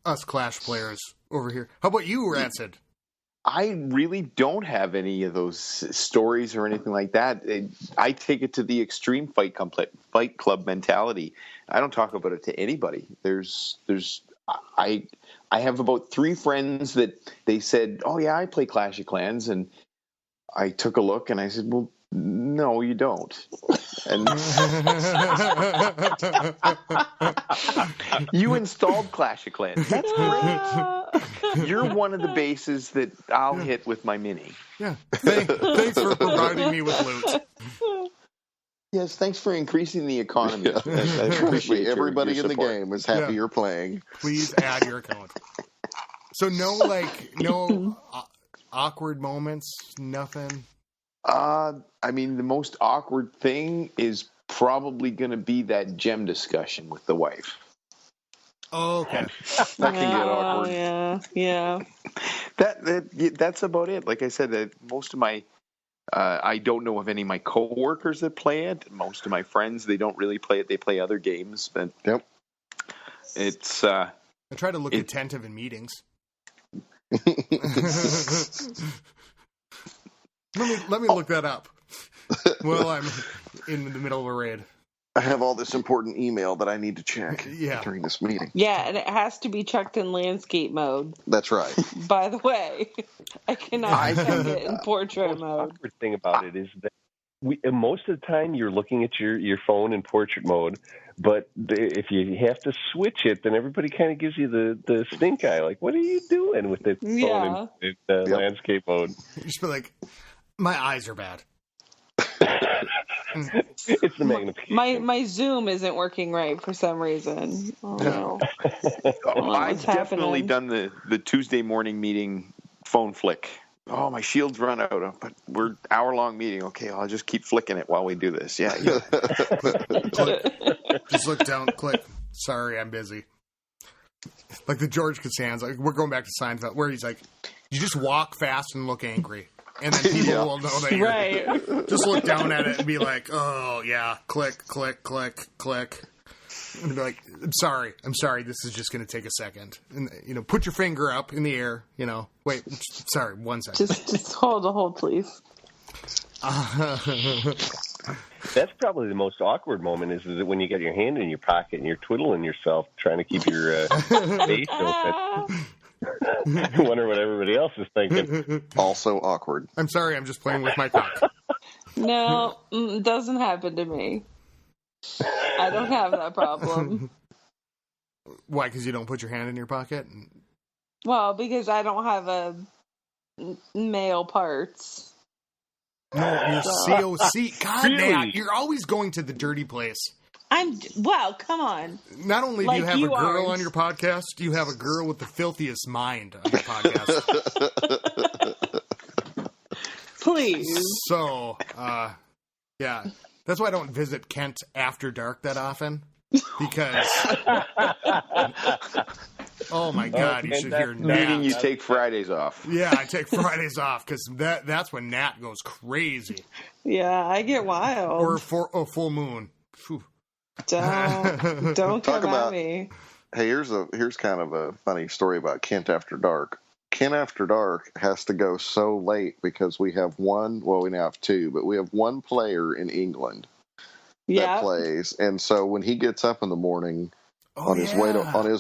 Us Clash players over here. How about you, Rancid? I really don't have any of those stories or anything like that. I take it to the extreme Fight Club mentality. I don't talk about it to anybody. I have about 3 friends that they said, oh yeah, I play Clash of Clans, and I took a look and I said, well, no, you don't. And you installed Clash of Clans. That's great. You're one of the bases that I'll hit with my mini. Yeah. Thanks for providing me with loot. Yes, thanks for increasing the economy. Yeah. I appreciate everybody your in the game is happy you're playing. Please add your account. So no awkward moments, nothing. I mean, the most awkward thing is probably going to be that gem discussion with the wife. Oh, okay. That can get awkward. Yeah. That's about it. Like I said, most of my I don't know of any of my coworkers that play it. Most of my friends, they don't really play it. They play other games, but it's. I try to look attentive in meetings. Let me look that up. Well, I'm in the middle of a raid. I have all this important email that I need to check during this meeting. Yeah, and it has to be checked in landscape mode. That's right. By the way, I cannot check it in portrait mode. The awkward thing about it is that most of the time you're looking at your phone in portrait mode, but if you have to switch it, then everybody kind of gives you the stink eye. Like, what are you doing with the phone in landscape mode? You just be like, my eyes are bad. It's the magnification. My Zoom isn't working right for some reason. Oh no. I've definitely done the Tuesday morning meeting phone flick. Oh, my shield's run out, but we're hour-long meeting. Okay, I'll just keep flicking it while we do this. Yeah. Click. Just look down, click. Sorry, I'm busy. Like the George Costanza. Like, we're going back to Seinfeld, where he's like, you just walk fast and look angry. And then people will know that you're... Right. Just look down at it and be like, oh, yeah, click, click, click, click. And be like, I'm sorry, this is just going to take a second. And, put your finger up in the air, Wait, sorry, 1 second. Just hold, please. That's probably the most awkward moment is when you get your hand in your pocket and you're twiddling yourself trying to keep your face open. Wonder what everybody else is thinking. Also awkward. I'm sorry, I'm just playing with my cock. No, it doesn't happen to me. I don't have that problem. Why? Because you don't put your hand in your pocket? Well, because I don't have male parts. No, you're COC. God, Really? Nat, you're always going to the dirty place. Wow, come on. Not only do you have a girl aren't. on your podcast, you have a girl with the filthiest mind on your podcast. Please. So, yeah. That's why I don't visit Kent after dark that often. Because, oh my God, you should hear Nat. Meaning you take Fridays off. Yeah, I take Fridays off because that's when Nat goes crazy. Yeah, I get wild. Or full moon. Whew. Don't Talk come about- at me. Hey, here's kind of a funny story about Kent After Dark. Kent After Dark has to go so late because we have we now have two, but we have one player in England that plays, and so when he gets up in the morning on his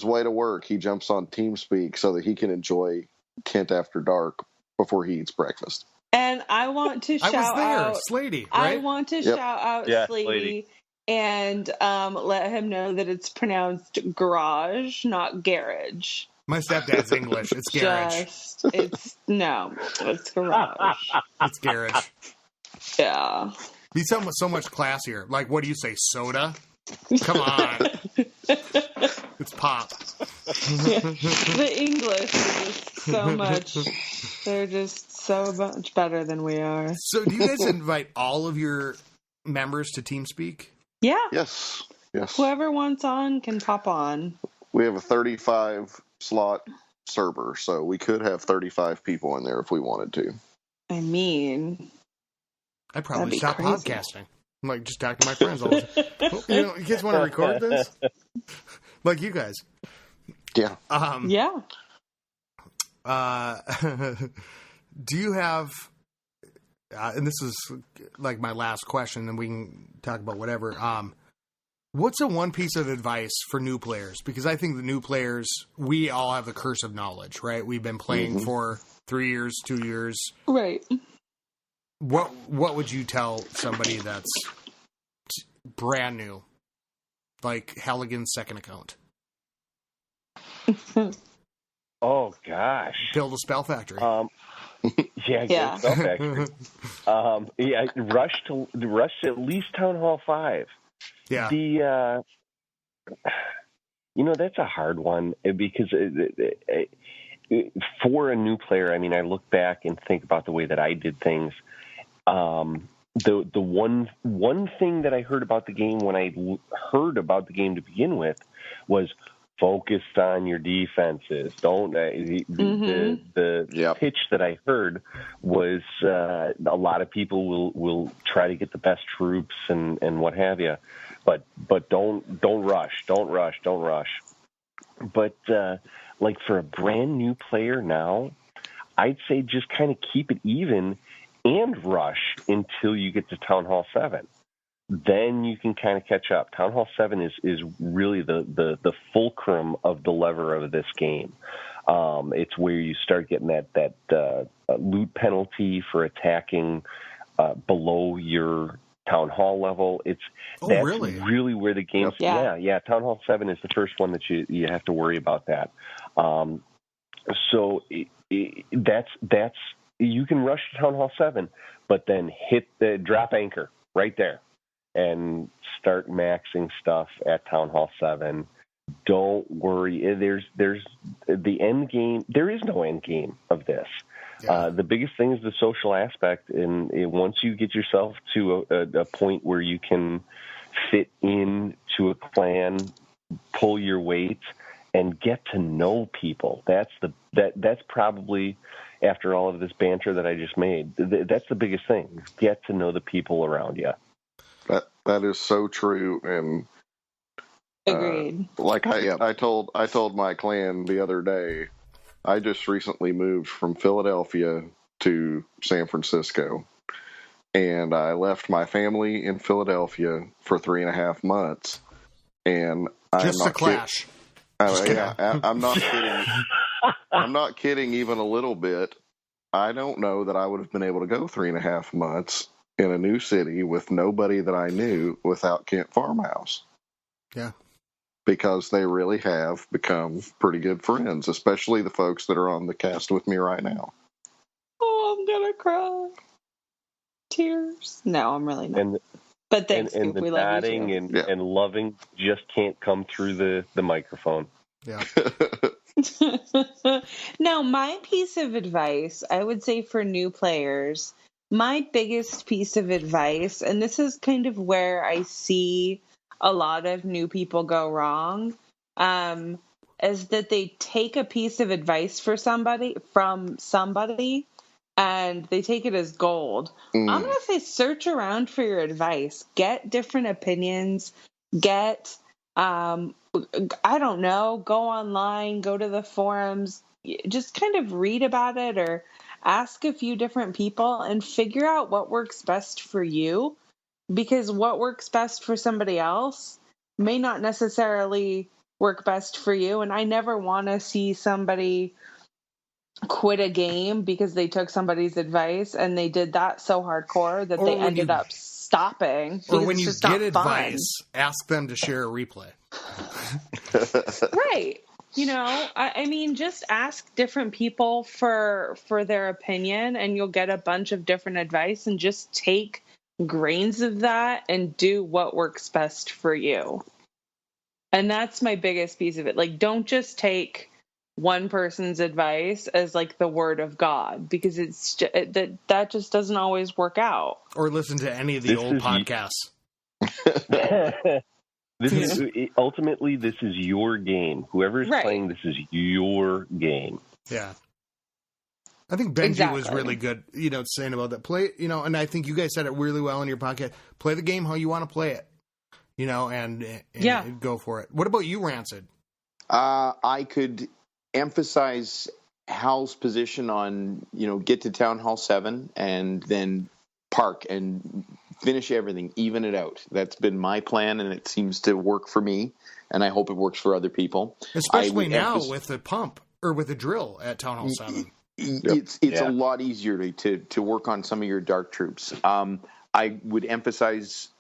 way to work, he jumps on TeamSpeak so that he can enjoy Kent After Dark before he eats breakfast. And I want to shout out Slady, right? I want to shout out Slady. Slady and let him know that it's pronounced garage, not garage. My stepdad's English. It's garage. It's garage. It's garage. Yeah. Be so much classier. Like, what do you say, soda? Come on. It's pop. The English are just so much. They're just so much better than we are. So, do you guys invite all of your members to TeamSpeak? Yeah. Yes. Whoever wants on can pop on. We have a 35 slot server, so we could have 35 people in there if we wanted to. I mean, I'd probably be stop crazy. podcasting. I'm like, just talk to my friends all the time. You guys want to record this? Like you guys. Yeah. yeah. Do you have, and this is like my last question, and we can talk about whatever. What's a one piece of advice for new players? Because I think the new players, we all have the curse of knowledge, right? We've been playing for 3 years, 2 years. Right. What would you tell somebody that's brand new, like Halligan's second account? Oh gosh. Build a spell factory. Yeah. Spell factory. Rush to at least Town Hall 5. Yeah. That's a hard one because for a new player, I mean, I look back and think about the way that I did things. The one thing that I heard about the game when I heard about the game to begin with was focus on your defenses. Don't the pitch that I heard was a lot of people will try to get the best troops and what have you, but don't rush. But like for a brand new player now, I'd say just kind of keep it even and rush until you get to Town Hall 7. Then you can kind of catch up. Town Hall 7 is really the fulcrum of the lever of this game. It's where you start getting that loot penalty for attacking below your Town Hall level. That's really where the game's... Yeah. Town Hall 7 is the first one that you have to worry about that. So that's you can rush to Town Hall 7, but then hit the drop anchor right there. and start maxing stuff at Town Hall 7. Don't worry. There's the end game. There is no end game of this. Yeah. The biggest thing is the social aspect, and once you get yourself to a point where you can fit in to a clan, pull your weight, and get to know people. That's probably, after all of this banter that I just made, that's the biggest thing. Get to know the people around you. That is so true, and agreed. Like I told my clan the other day, I just recently moved from Philadelphia to San Francisco, and I left my family in Philadelphia for 3.5 months, and just a clash. I'm not kidding. I'm not kidding even a little bit. I don't know that I would have been able to go 3.5 months in a new city with nobody that I knew without Kent Farmhouse. Yeah. Because they really have become pretty good friends, especially the folks that are on the cast with me right now. Oh, I'm going to cry. Tears. No, I'm really not. But thanks, and Coop. We love you too. And loving just can't come through the microphone. Yeah. Now, my piece of advice, I would say for new players, my biggest piece of advice, and this is kind of where I see a lot of new people go wrong, is that they take a piece of advice from somebody and they take it as gold. I'm going to say search around for your advice. Get different opinions. Get, I don't know, go online, go to the forums, just kind of read about it or ask a few different people and figure out what works best for you, because what works best for somebody else may not necessarily work best for you. And I never want to see somebody quit a game because they took somebody's advice and they did that so hardcore that they ended up stopping. Or when you get advice, ask them to share a replay. Right. You know, I mean, just ask different people for their opinion and you'll get a bunch of different advice, and just take grains of that and do what works best for you. And that's my biggest piece of it. Like, don't just take one person's advice as like the word of God, because it's that just doesn't always work out. Or listen to any of the old podcasts. Ultimately, this is your game. Whoever's playing, this is your game. Yeah. I think Benji was really good, saying about that. Play, and I think you guys said it really well in your podcast. Play the game how you want to play it, and go for it. What about you, Rancid? I could emphasize Hal's position on, get to Town Hall 7 and then park and finish everything, even it out. That's been my plan, and it seems to work for me, and I hope it works for other people. Especially now with the pump or with the drill at Town Hall 7. It's a lot easier to work on some of your dark troops. I would emphasize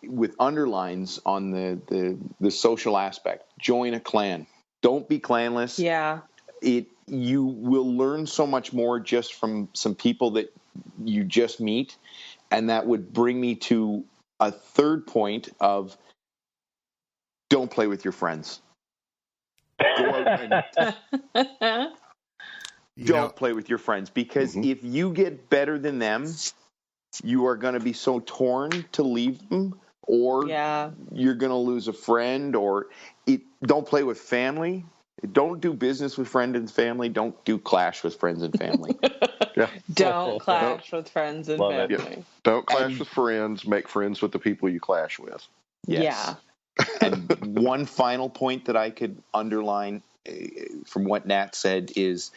with underlines on the social aspect. Join a clan. Don't be clanless. Yeah. You will learn so much more just from some people that you just meet. And that would bring me to a third point of don't play with your friends. Go out and don't play with your friends, because if you get better than them, you are going to be so torn to leave them, or you're going to lose a friend, or don't play with family. Don't do business with friends and family. Don't do clash with friends and family. Don't clash with friends and family. Yeah. Don't clash with friends. Make friends with the people you clash with. Yes. Yeah. And one final point that I could underline from what Nat said is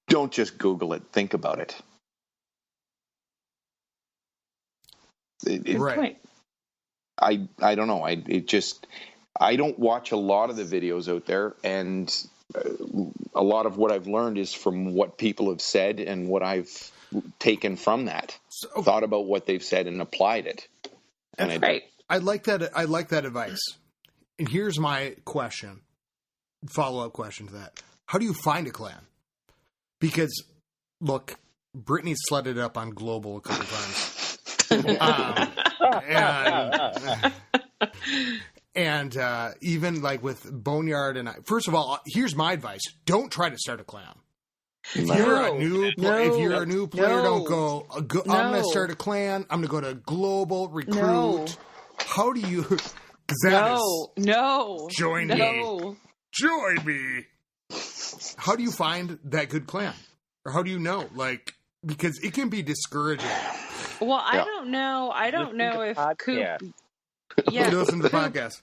don't just Google it. Think about it. Right. I don't know. I don't watch a lot of the videos out there, and a lot of what I've learned is from what people have said and what I've taken from that. Thought about what they've said and applied it. And that's great. I like that. I like that advice. And here's my question, follow-up question to that. How do you find a clan? Because, look, Brittany sledded up on Global a couple times. And even like with Boneyard first of all, here's my advice: don't try to start a clan. If you're a new player, don't go. I'm going to start a clan. I'm going to go to global recruit. No. How do you? Join me. How do you find that good clan, or how do you know? Like, because it can be discouraging. Well, I don't know. I don't know if Coop. Yeah, listen to the podcast.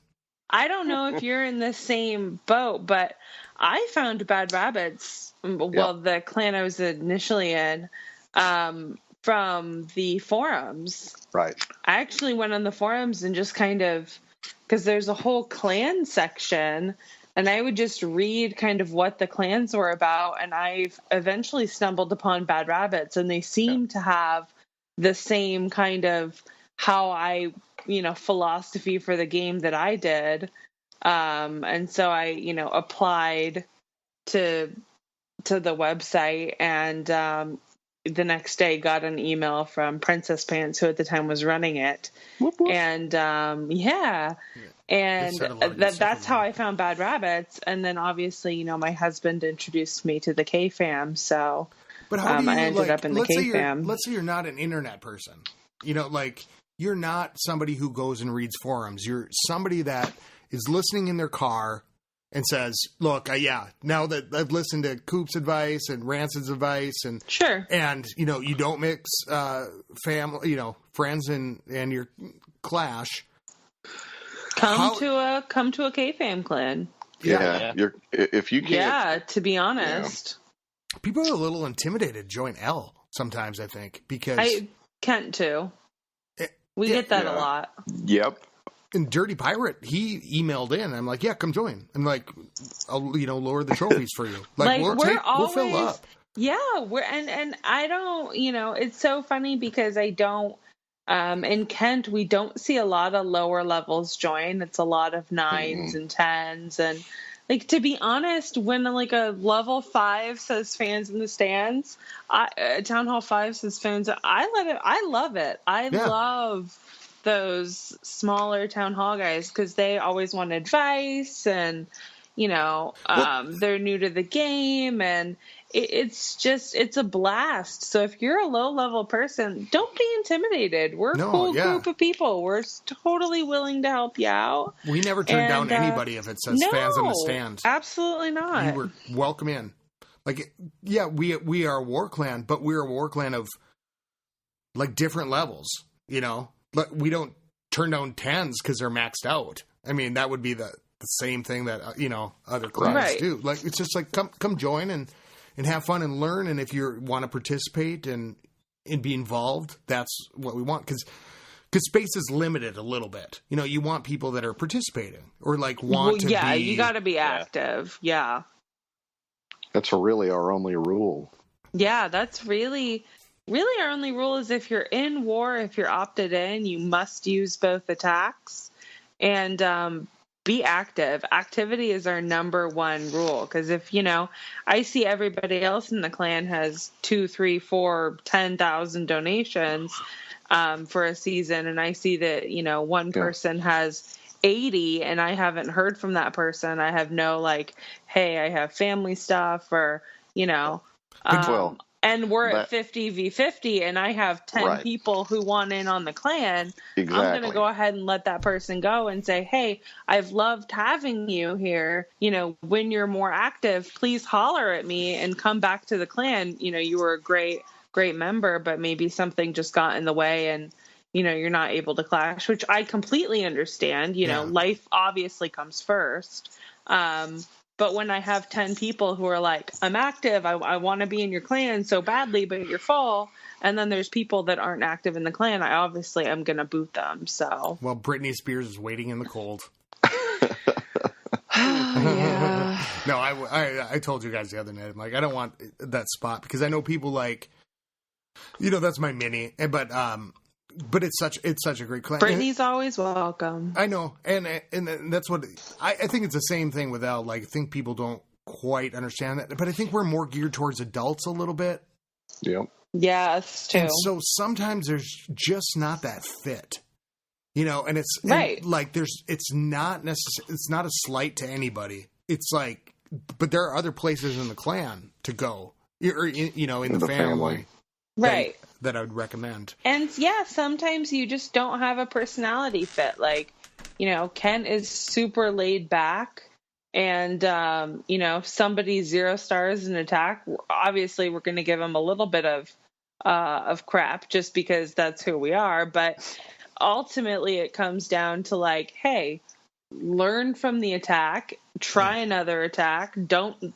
I don't know if you're in the same boat, but I found Bad Rabbits. Well, the clan I was initially in, from the forums. Right. I actually went on the forums and just kind of, because there's a whole clan section, and I would just read kind of what the clans were about, and I've eventually stumbled upon Bad Rabbits, and they seem to have the same kind of how I, philosophy for the game that I did. And so I, applied to the website, and the next day got an email from Princess Pants, who at the time was running it. Whoop, whoop. And and that's how I found Bad Rabbits. And then obviously, my husband introduced me to the K-Fam. So but how do you, I ended up in the K-Fam. Let's say you're not an internet person. You're not somebody who goes and reads forums. You're somebody that is listening in their car and says, look, now that I've listened to Coop's advice and Rancid's advice, and sure, and you don't mix family, friends and your clash. Come to a K-Fam clan. Yeah. If you can't. Yeah, to be honest. Yeah. People are a little intimidated to join L sometimes, I think, because Kent too. We get that a lot. Yep. And Dirty Pirate, he emailed in. I'm like, yeah, come join. I'm like, I'll lower the trophies for you. We'll fill up. Yeah, and I don't, it's so funny because I don't. In Kent, we don't see a lot of lower levels join. It's a lot of 9s and 10s, and to be honest, when a level 5 says fans in the stands, Town Hall 5 says fans. I love it. I love those smaller Town Hall guys because they always want advice, and they're new to the game, and it's a blast. So if you're a low level person, don't be intimidated. We're a cool group of people. We're totally willing to help you out. We never turn down anybody if it says fans in the stand. Absolutely not. We were welcome in. We are a war clan, but we're a war clan of different levels. But we don't turn down 10s because they're maxed out. I mean, that would be the same thing that other clans do. It's just come join and have fun and learn. And if you want to participate and be involved, that's what we want. Because space is limited a little bit. You want people that are participating or want to be. Yeah, you got to be active. Yeah. That's really our only rule. Yeah, that's really our only rule is if you're in war, if you're opted in, you must use both attacks. And be active. Activity is our number one rule. Because if, I see everybody else in the clan has 2, 3, 4, 10,000 donations for a season. And I see that, one person has 80 and I haven't heard from that person. I have no hey, I have family stuff or, and we're at 50v50 and I have 10 people who want in on the clan. Exactly. I'm going to go ahead and let that person go and say, hey, I've loved having you here. When you're more active, please holler at me and come back to the clan. You were a great member, but maybe something just got in the way and, you're not able to clash, which I completely understand. Life obviously comes first. But when I have 10 people who are I'm active, I want to be in your clan so badly, but you're full. And then there's people that aren't active in the clan. I obviously am going to boot them. So. Well, Britney Spears is waiting in the cold. Yeah. No, I told you guys the other night. I'm I don't want that spot because I know people that's my mini. But it's such a great clan. Brittany's always welcome. I know, and that's what I think. It's the same thing with Elle. I think people don't quite understand that, but I think we're more geared towards adults a little bit. Yep. Yeah, it's too. And so sometimes there's just not that fit, and it's right. And like it's not necessary. It's not a slight to anybody. It's like, but there are other places in the clan to go, or in the family. Right. That I would recommend. And yeah, sometimes you just don't have a personality fit. Like, Ken is super laid back, and if somebody's 0 stars in attack, obviously we're going to give him a little bit of crap just because that's who we are. But ultimately it comes down to like, hey, learn from the attack, try another attack, don't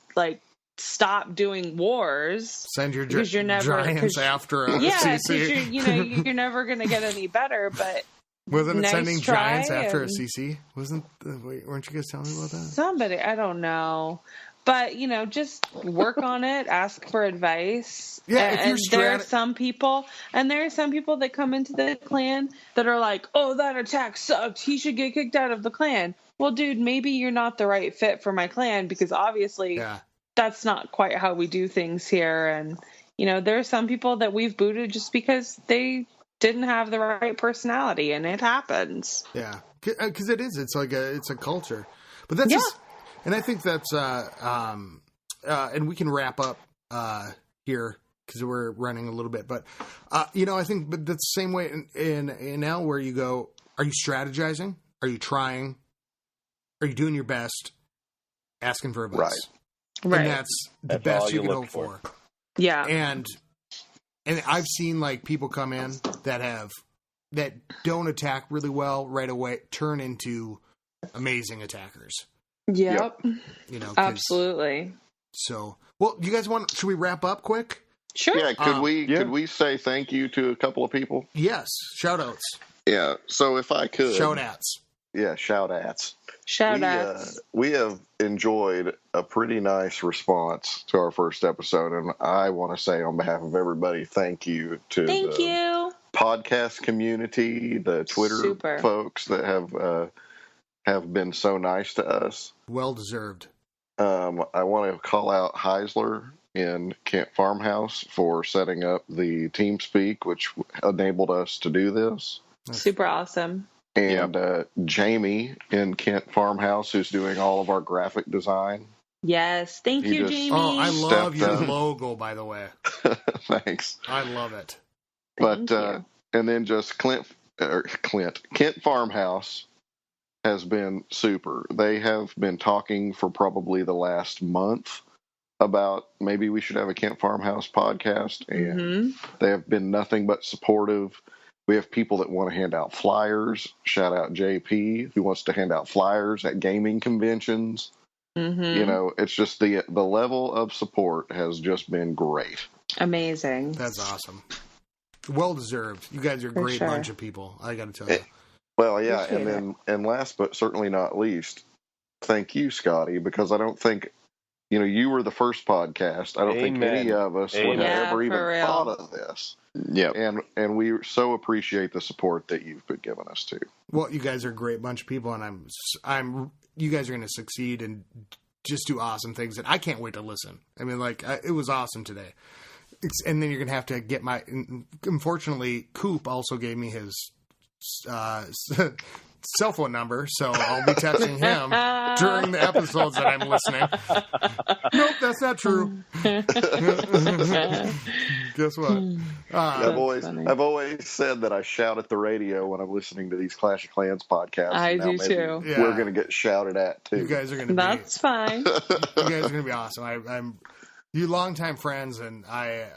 stop doing wars. Send your giants after a CC. Because you're never going to get any better. But wasn't it sending giants after a CC? Weren't you guys telling me about that? Somebody, I don't know. But, just work on it, ask for advice. Yeah, and there are some people that come into the clan that are like, oh, that attack sucked. He should get kicked out of the clan. Well, dude, maybe you're not the right fit for my clan because obviously that's not quite how we do things here. And, there are some people that we've booted just because they didn't have the right personality, and it happens. Yeah, because it is. It's like it's a culture. But that's just... And I think that's, and we can wrap up here because we're running a little bit. But, I think that's the same way in L where you go, are you strategizing? Are you trying? Are you doing your best? Asking for advice. Right. And that's the best you can hope for. Yeah. And I've seen people come in that don't attack really well right away, turn into amazing attackers. Yep. Absolutely. So, well, you guys should we wrap up quick? Sure. Yeah, could we say thank you to a couple of people? Yes. Shout outs. Yeah. So if I could. Shout outs. Yeah, shout outs. Shout outs. We have enjoyed a pretty nice response to our first episode, and I want to say on behalf of everybody, thank you to the podcast community, the Twitter folks that have been so nice to us. Well deserved. I want to call out Heisler in Kent Farmhouse for setting up the TeamSpeak, which enabled us to do this. Super awesome. And Jamie in Kent Farmhouse, who's doing all of our graphic design. Yes, thank you, Jamie. Oh, I love your logo, by the way. Thanks. I love it. But and then just Kent Farmhouse has been super. They have been talking for probably the last month about maybe we should have a Kent Farmhouse podcast, and they have been nothing but supportive. We have people that want to hand out flyers. Shout out JP, who wants to hand out flyers at gaming conventions. It's just the level of support has just been great. Amazing. That's awesome. Well deserved. You guys are a great bunch of people, I got to tell you. Well, yeah, and last but certainly not least, thank you, Scotty, because I don't think, you were the first podcast. I don't think any of us would have ever even thought of this. Yeah, and we so appreciate the support that you've been giving us too. Well, you guys are a great bunch of people, and you guys are going to succeed and just do awesome things. And I can't wait to listen. I mean, it was awesome today. And then you're going to have to get unfortunately, Coop also gave me his cell phone number, so I'll be texting him during the episodes that I'm listening. Nope, that's not true. Guess what? I've always said that I shout at the radio when I'm listening to these Clash of Clans podcasts. I do too. Yeah. We're going to get shouted at too. You guys are going to. That's fine. You guys are going to be awesome. I'm you longtime friends, and I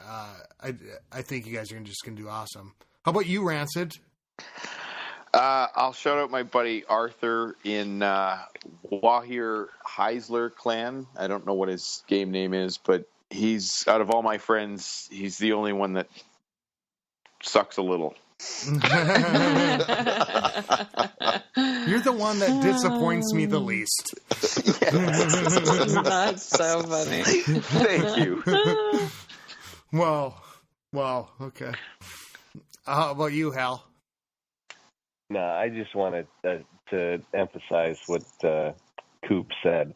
think you guys are just going to do awesome. How about you, Rancid? I'll shout out my buddy Arthur in Wahir Heisler clan. I don't know what his game name is, but he's, out of all my friends, he's the only one that sucks a little. You're the one that disappoints me the least. That's so funny. Thank you. Well, okay. How about you, Hal? No, I just wanted to emphasize what Coop said.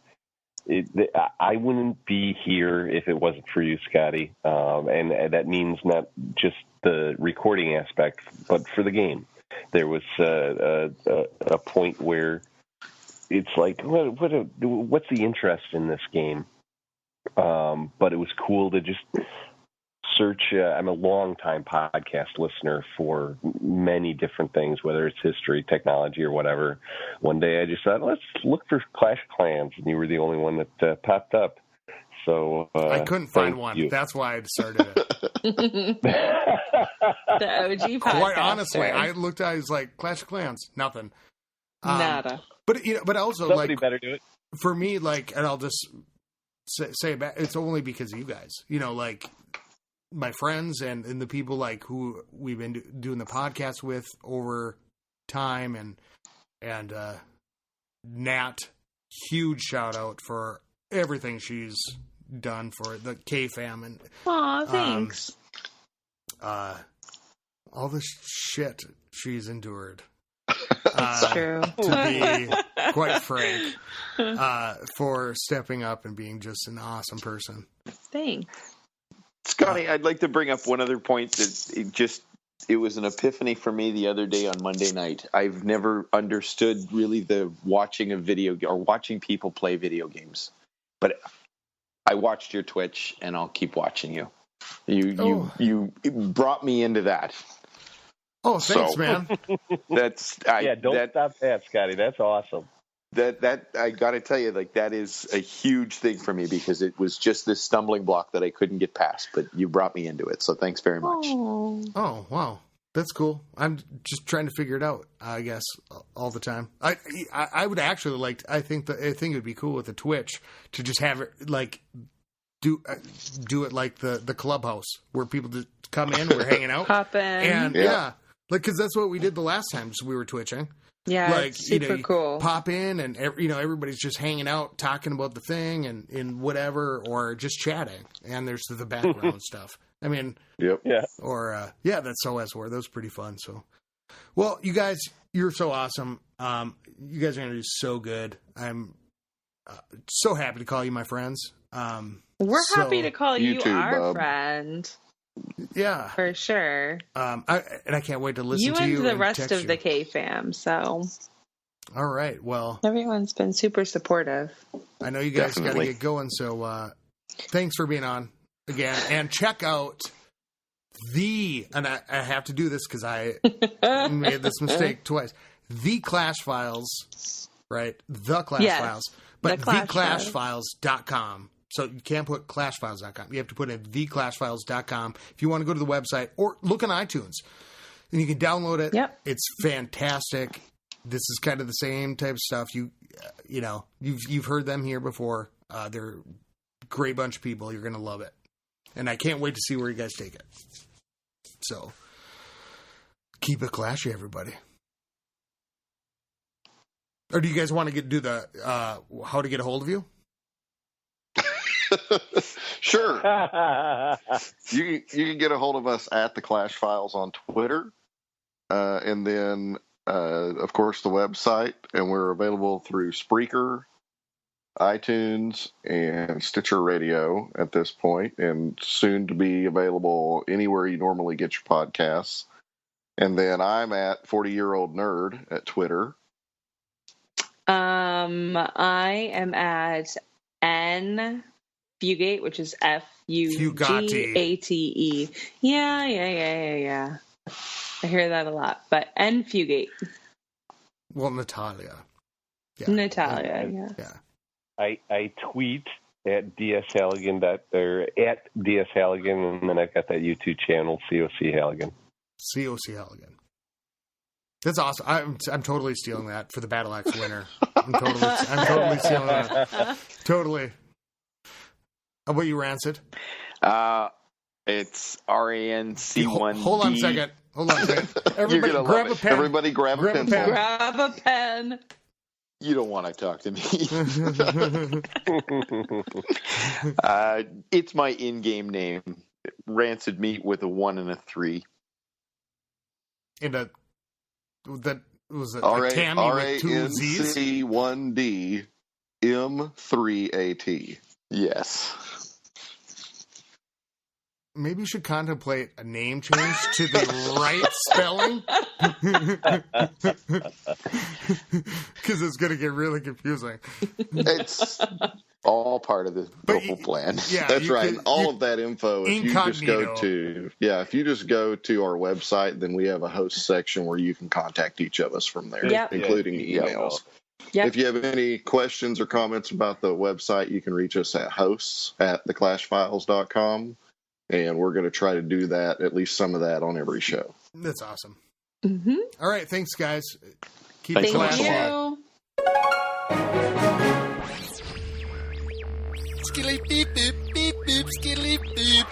I wouldn't be here if it wasn't for you, Scotty. And that means not just the recording aspect, but for the game. There was a point where it's like, what's the interest in this game? But it was cool to just search. I'm a long-time podcast listener for many different things, whether it's history, technology, or whatever. One day I just thought, let's look for Clash of Clans, and you were the only one that popped up. So I couldn't find one. You. That's why I started it. The OG podcaster. Quite honestly, I looked at it, I was like, Clash of Clans, nothing. Nada. But also, Somebody like, better do it. For me, like, and I'll just say it's only because of you guys. Like, my friends and the people like who we've been doing the podcast with over time, and Nat, huge shout out for everything she's done for the K fam, and Aw, thanks. all the shit she's endured. It's true. To be quite frank, for stepping up and being just an awesome person. Thanks. Scotty, I'd like to bring up one other point that it was an epiphany for me the other day on Monday night. I've never understood really the watching of watching people play video games, but I watched your Twitch, and I'll keep watching you. You brought me into that. Oh, thanks, man. Don't stop that, Scotty. That's awesome. That I got to tell you, like, that is a huge thing for me because it was just this stumbling block that I couldn't get past. But you brought me into it, so thanks very much. Oh, wow, that's cool. I'm just trying to figure it out, I guess, all the time. I would actually like. I think it would be cool with the Twitch to just have it like do it like the clubhouse where people just come in, we're hanging out, Pop in, and like because that's what we did the last time we were twitching. Yeah, like, super cool. Pop in and everybody's just hanging out, talking about the thing and whatever, or just chatting. And there's the background stuff. I mean, yep, yeah, or that's OS4. That was pretty fun. So, well, you guys, you're so awesome. You guys are gonna do so good. I'm so happy to call you my friends. We're happy to call you too, our Bob. friend. Yeah, for sure. I can't wait to listen to you and the and rest of you. the K fam. So, all right. Well, everyone's been super supportive. I know you guys got to get going. So, thanks for being on again, and check out and I have to do this because I made this mistake twice. The Clash Files, right? The Clash Files, but theclashfiles.com. So you can't put clashfiles.com. You have to put in theclashfiles.com if you want to go to the website or look on iTunes. And you can download it. Yep. It's fantastic. This is kind of the same type of stuff. You've heard them here before. They're a great bunch of people. You're going to love it. And I can't wait to see where you guys take it. So keep it clashy, everybody. Or do you guys want to do the how to get a hold of you? Sure. You can get a hold of us at the Clash Files on Twitter, and then of course the website, and we're available through Spreaker, iTunes, and Stitcher Radio at this point, and soon to be available anywhere you normally get your podcasts. And then I'm at 40-year-old nerd at Twitter. I am at N Fugate, which is Fugate. Yeah. I hear that a lot, but N Fugate. Well, Natalia. Yeah. Natalia, yeah. I tweet at DS Halligan or at DS Halligan, and then I've got that YouTube channel, COC Halligan. COC Halligan. That's awesome. I'm totally stealing that for the Battle Axe winner. I'm totally stealing that. Totally. How about you, Rancid? It's RANC1D. Hold on a second. Everybody grab a pen. Everybody grab a pen. Grab a pen. You don't want to talk to me. It's my in-game name. Rancid Meat with a 1 and a 3. That was it. Like Tammy with 2 Z's? RANC1D M3AT. Yes. Maybe you should contemplate a name change to the right spelling. Because it's going to get really confusing. It's all part of the whole plan. Yeah, That's right. All of that info, if you just go Incognito. if you just go to our website, then we have a host section where you can contact each of us from there, Yep. including Yeah. emails. Yep. If you have any questions or comments about the website, you can reach us at hosts@theclashfiles.com. And we're going to try to do that, at least some of that, on every show. That's awesome. Mm-hmm. All right. Thanks, guys. Keep Thanks it so much. Thank classy. you. Skilly beep beep beep beep skilly beep.